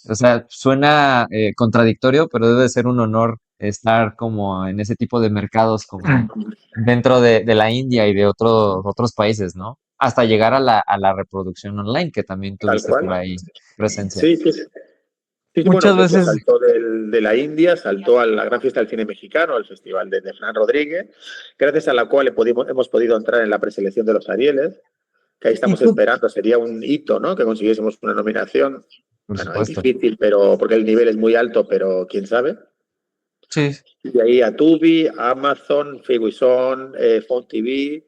o sea, suena contradictorio, pero debe ser un honor estar como en ese tipo de mercados como dentro de la India y de otros países, ¿no? Hasta llegar a la reproducción online, que también Tal tuviste por cual. ahí presencia. Sí, sí, sí. Sí, sí, bueno, muchas de hecho veces, saltó de la India, saltó a la Gran Fiesta del Cine Mexicano, al Festival de Fran Rodríguez, gracias a la cual hemos podido entrar en la preselección de los Arieles, que ahí y estamos tú, esperando. Sería un hito, ¿no? Que consiguiésemos una nominación. Por Bueno, es supuesto. difícil, pero porque el nivel es muy alto, pero quién sabe. sí, Y de ahí a Tubi, Amazon, Figuizón, Font TV.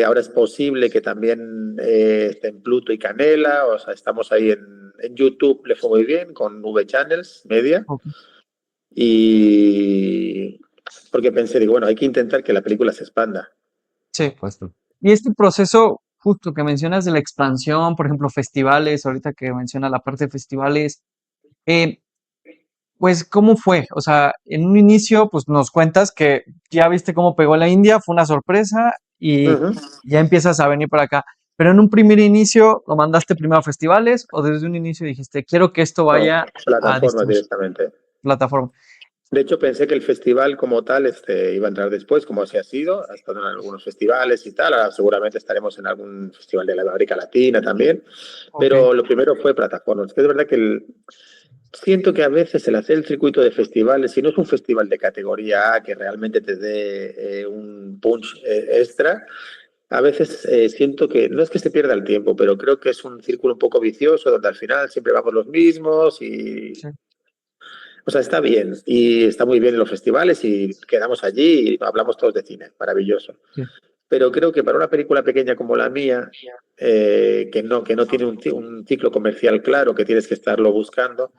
Ahora es posible que también esté en Pluto y Canela. O sea, estamos ahí en YouTube, le fue muy bien, con V Channels Media. ok, Y porque pensé, digo, bueno, hay que intentar que la película se expanda. sí. Por supuesto. Y este proceso justo que mencionas de la expansión, por ejemplo, festivales, ahorita que menciona la parte de festivales, eh, pues, ¿cómo fue? O sea, en un inicio, pues nos cuentas que ya viste cómo pegó la India, fue una sorpresa y Uh-huh. ya empiezas a venir para acá. Pero en un primer inicio, ¿lo mandaste primero a festivales o desde un inicio dijiste, quiero que esto No, vaya a plataformas distribución, directamente. plataforma? De hecho, pensé que el festival como tal iba a entrar después, como así ha sido. Ha estado en algunos festivales y tal. Ahora seguramente estaremos en algún festival de la América Latina también. Ok, Pero lo primero fue plataformas. Que es verdad que siento que a veces el hacer el circuito de festivales, si no es un festival de categoría A que realmente te dé un punch extra, a veces siento que no es que se pierda el tiempo, pero creo que es un círculo un poco vicioso donde al final siempre vamos los mismos y, sí, o sea, está bien y está muy bien en los festivales y quedamos allí y hablamos todos de cine, maravilloso. sí. Pero creo que para una película pequeña como la mía, que no tiene un ciclo comercial claro, que tienes que estarlo buscando,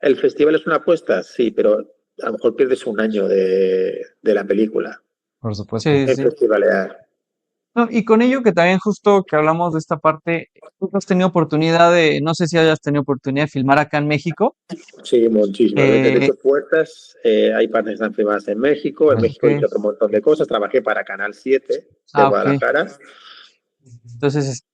el festival es una apuesta, sí, pero a lo mejor pierdes un año de la película Por supuesto. Sí, en sí. festivalear. No, y con ello que también justo que hablamos de esta parte, tú has tenido oportunidad de, no sé si hayas tenido oportunidad de filmar acá en México. Sí, muchísimas veces. De Eh, hecho, puertas, hay partes que están filmadas en México. En México he ok, hecho otro montón de cosas. Trabajé para Canal 7 de ok. Guadalajara. Entonces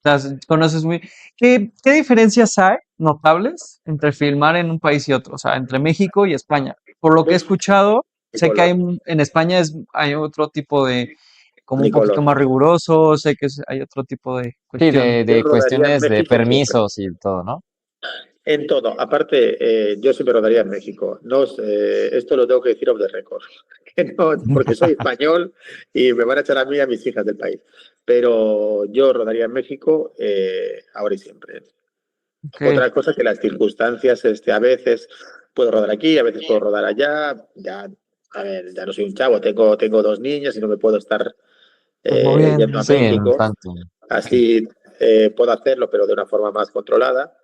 conoces muy. ¿Qué diferencias hay notables entre filmar en un país y otro? O sea, entre México y España. Por lo que he Uf, escuchado, qué sé que hay color, en España hay otro tipo de, como un mi poquito color. más riguroso, sé que hay otro tipo de Sí, cuestiones. Yo de rodaría en cuestiones de México siempre. permisos y todo, ¿no? En todo. Aparte, yo siempre rodaría en México. No, esto lo tengo que decir off the record. Que no, porque soy español y me van a echar a mí y a mis hijas del país. Pero yo rodaría en México ahora y siempre. Ok, Otra cosa que las circunstancias, a veces puedo rodar aquí, a veces puedo rodar allá. Ya, a ver, ya no soy un chavo, tengo 2 niñas y no me puedo estar pues moviendo. yendo a Sí, no México. tanto. Sí, Así puedo hacerlo, pero de una forma más controlada. Sí,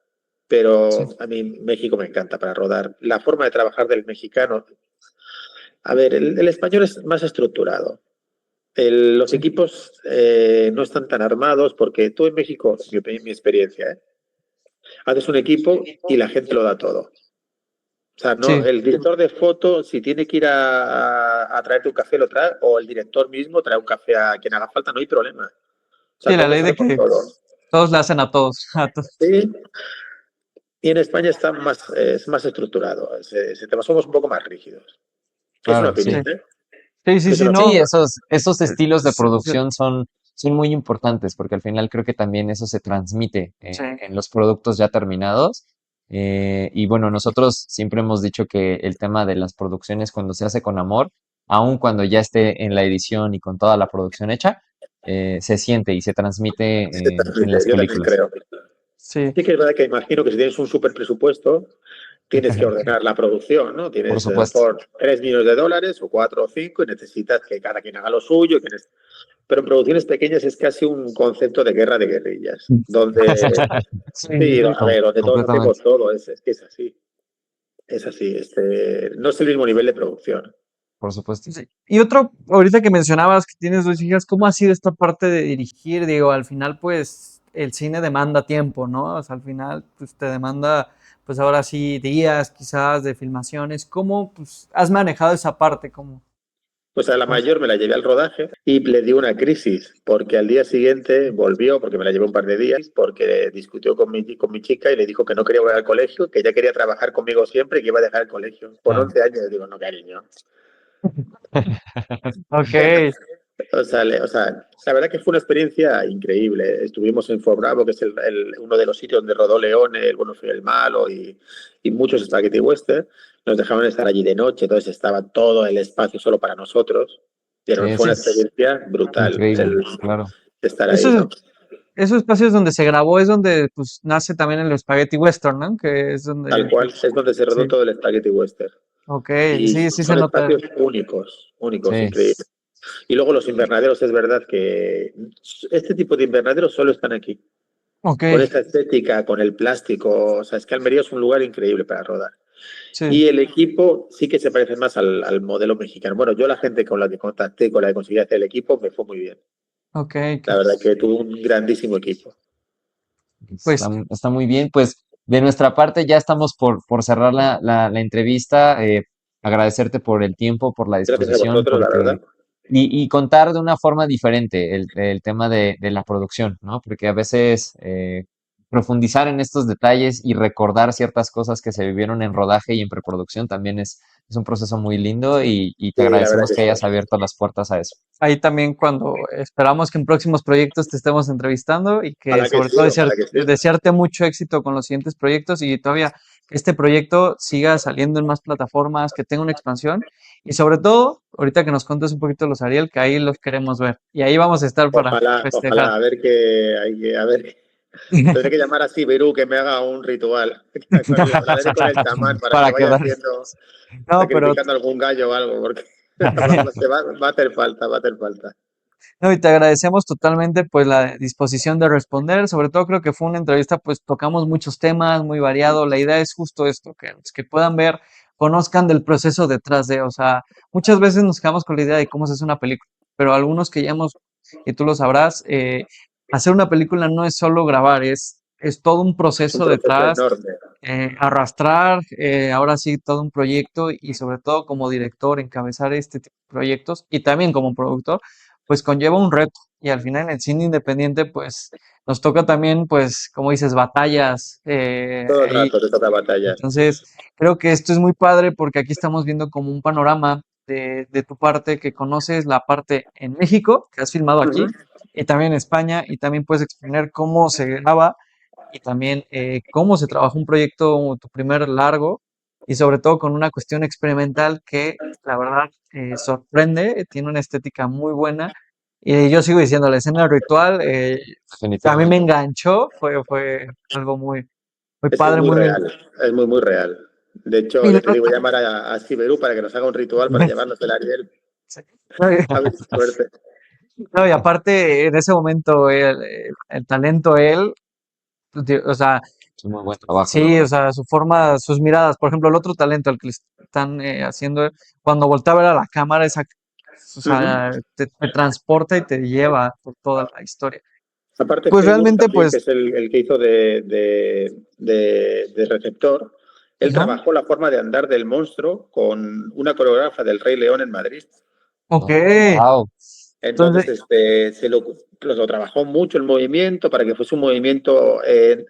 Pero a mí México me encanta para rodar. La forma de trabajar del mexicano, a ver, el español es más estructurado. Los sí, equipos no están tan armados porque tú en México, mi experiencia, haces un equipo y la gente lo da todo. O sea, no, sí, el director de foto, si tiene que ir a traerte un café, lo trae, o el director mismo trae un café a quien haga falta, no hay problema. O sea, sí, la todos ley de sabemos que todo. todos le hacen a todos, a todos. Sí, y en España está es más estructurado. Ese tema somos un poco más rígidos. Es una claro, Sí, opinión, sí. ¿eh? sí, sí, Es sí, una no. Sí, opinión. esos estilos de Sí, producción son muy importantes porque al final creo que también eso se transmite sí, en los productos ya terminados. Y bueno, nosotros siempre hemos dicho que el tema de las producciones cuando se hace con amor, aun cuando ya esté en la edición y con toda la producción hecha, se siente y se transmite Sí, en las yo también películas. creo. Sí, Sí que es verdad que imagino que si tienes un super presupuesto, tienes que ordenar la producción, ¿no? Por Tienes supuesto. por 3 millones de dólares o 4 o 5 y necesitas que cada quien haga lo suyo. Pero en producciones pequeñas es casi un concepto de guerra de guerrillas, donde, sí, sí, sí. a ver, donde todos hacemos Completamente, todo, es que es así, no es el mismo nivel de producción. por supuesto. Sí. Y otro, ahorita que mencionabas que tienes dos hijas, ¿cómo ha sido esta parte de dirigir? Digo, al final, pues, el cine demanda tiempo, ¿no? O sea, al final, pues, te demanda, pues, ahora sí, días quizás de filmaciones. ¿Cómo, pues, has manejado esa parte? ¿Cómo? Pues a la mayor me la llevé al rodaje y le di una crisis, porque al día siguiente volvió, porque me la llevé un par de días, porque discutió con mi chica y le dijo que no quería volver al colegio, que ella quería trabajar conmigo siempre y que iba a dejar el colegio. Con Claro. 11 años, le digo, no, cariño. Ok, O sea, la verdad que fue una experiencia increíble. Estuvimos en Fort Bravo, que es uno de los sitios donde rodó Leone, El bueno, soy el malo y muchos spaghetti western. Nos dejaron estar allí de noche, entonces estaba todo el espacio solo para nosotros. Y Sí, fue eso una es experiencia brutal increíble, claro. estar ahí, esos, ¿no? esos espacios donde se grabó es donde, pues, nace también el Spaghetti Western, ¿no? Que es Tal donde, cual, pues, es donde se rodó sí, todo el spaghetti western. ok, Y sí, sí se son nota. espacios únicos, únicos, Sí, increíbles. Y luego los invernaderos, es verdad que este tipo de invernaderos solo están aquí. Ok, Con esa estética, con el plástico. O sea, es que Almería es un lugar increíble para rodar. sí, Y el equipo sí que se parece más al modelo mexicano. Bueno, yo la gente con la que contacté, con la que conseguí hacer el equipo, me fue muy bien. ok, La verdad que tuve un grandísimo equipo. está, pues, está muy bien. Pues de nuestra parte ya estamos por cerrar la entrevista. Agradecerte por el tiempo, por la Gracias a disposición, vosotros, la porque verdad. y contar de una forma diferente el tema de la producción, ¿no? Porque a veces profundizar en estos detalles y recordar ciertas cosas que se vivieron en rodaje y en preproducción también es un proceso muy lindo y te Sí, la verdad agradecemos que que hayas sí. abierto las puertas a eso. ahí también cuando esperamos que en próximos proyectos te estemos entrevistando y que Ojalá que sobre sí, todo ojalá que sí. desearte mucho éxito con los siguientes proyectos y todavía que este proyecto siga saliendo en más plataformas, que tenga una expansión y sobre todo, ahorita que nos contes un poquito los Ariel, que ahí los queremos ver y ahí vamos a estar para Ojalá, festejar. ojalá, a ver. Tendré que llamar a Siberú que me haga un ritual. Hablaré con el chamán para que Para vaya quedar. haciendo, No, pero sacrificando algún gallo o algo, porque va a hacer falta, va a hacer falta. no, y te agradecemos totalmente pues la disposición de responder. Sobre todo creo que fue una entrevista, pues tocamos muchos temas, muy variado. La idea es justo esto, que los que puedan ver, conozcan del proceso detrás de, o sea, muchas veces nos quedamos con la idea de cómo se hace una película, pero algunos que ya hemos, y tú lo sabrás, hacer una película no es solo grabar, es todo un Es un proceso proceso detrás, enorme. arrastrar, ahora sí, todo un proyecto y sobre todo como director, encabezar este tipo de proyectos y también como productor pues conlleva un reto. Y al final en el cine independiente, pues nos toca también, pues, como dices, batallas Todo el ahí. rato te toca batallas. Entonces, creo que esto es muy padre porque aquí estamos viendo como un panorama de tu parte, que conoces la parte en México, que has filmado Ujú. aquí, y también en España, y también puedes exponer cómo se graba y también cómo se trabaja un proyecto, tu primer largo, y sobre todo con una cuestión experimental que la verdad sorprende, tiene una estética muy buena. Y yo sigo diciendo, la escena del ritual a mí me Definitivamente. enganchó, fue algo muy, muy Es que es padre, muy muy bien. real, es muy, muy real. De hecho, Y ya te digo, llamar a Siberú para que nos haga un ritual para llevarnos el Ariel. sí. A ver si suerte. No, y aparte, en ese momento, el talento, él, o sea, Es un muy buen trabajo. sí, o sea, su forma, sus miradas, por ejemplo, el otro talento al que le están haciendo, cuando voltea a ver a la cámara, o Ujú. sea, te transporta y te lleva por toda la historia. Aparte, Pues Famous realmente, también, que pues, es el que hizo de receptor, él ajá, trabajó la forma de andar del monstruo con una coreógrafa del Rey León en Madrid. ok. Oh, wow. Entonces, Entonces, lo trabajó mucho el movimiento para que fuese un movimiento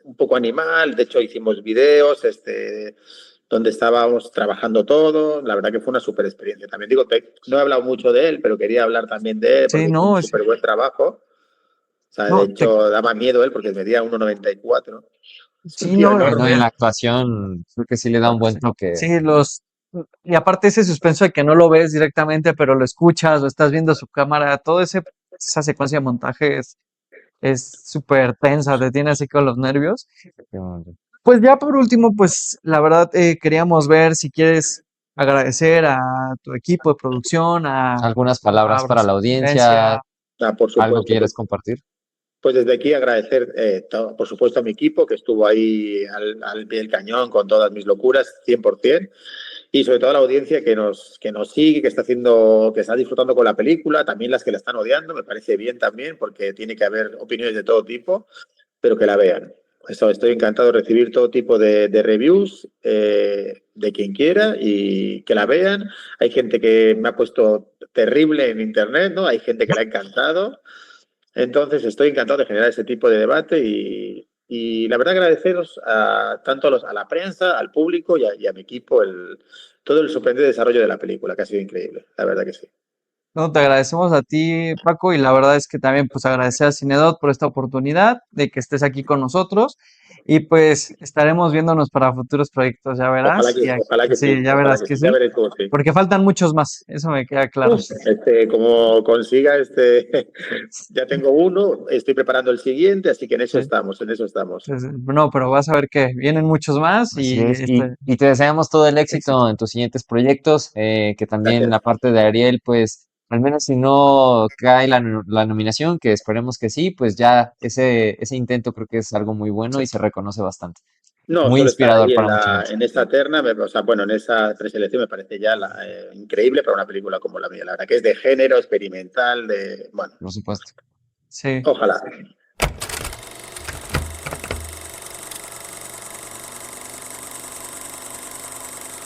un poco animal. De hecho, hicimos videos donde estábamos trabajando todo. La verdad que fue una súper experiencia. También digo, no he hablado mucho de él, pero quería hablar también de él sí, porque hizo un no, súper buen trabajo. O sea, de no, hecho, daba miedo él porque medía 1,94. Sí, no, No, y en la actuación creo que sí le da un buen toque. sí, y aparte ese suspenso de que no lo ves directamente, pero lo escuchas o estás viendo su cámara, esa secuencia de montaje es súper tensa, te tiene así con los nervios. Pues ya por último, pues la verdad queríamos ver si quieres agradecer a tu equipo de producción, Algunas tus palabras para palabras la de audiencia, sugerencia. Por algo supuesto, quieres compartir. pues desde aquí agradecer, por supuesto, a mi equipo que estuvo ahí al pie del cañón con todas mis locuras, 100%, y sobre todo a la audiencia que nos sigue, que está haciendo, que está disfrutando con la película, también las que la están odiando, me parece bien también, porque tiene que haber opiniones de todo tipo, pero que la vean. Eso, estoy encantado de recibir todo tipo de reviews de quien quiera y que la vean. Hay gente que me ha puesto terrible en internet, ¿no? Hay gente que le ha encantado. Entonces, estoy encantado de generar ese tipo de debate y la verdad agradeceros tanto a la prensa, al público y a mi equipo todo el sorprendente desarrollo de la película, que ha sido increíble, la verdad que sí. No, te agradecemos a ti, Paco, y la verdad es que también pues agradecer a Cinedot por esta oportunidad de que estés aquí con nosotros y pues estaremos viéndonos para futuros proyectos, ya verás, Ojalá que sí, sí, ya ojalá verás que que sí, ya sí, veréis cómo sí. porque faltan muchos más, eso me queda claro. Como consiga ya tengo uno, estoy preparando el siguiente, así que en eso Sí, estamos, en eso estamos. no, pero vas a ver que vienen muchos más Así y es. Y te deseamos todo el éxito éxito. en tus siguientes proyectos, que también Gracias. la parte de Ariel, pues, al menos si no cae la nominación, que esperemos que sí, pues ya ese intento creo que es algo muy bueno y se reconoce bastante. No, Muy solo estar inspirador ahí para mucha gente, en esa terna, o sea, bueno, en esa preselección me parece ya increíble para una película como la mía. La verdad que es de género, experimental, bueno, por supuesto. Sí. ojalá.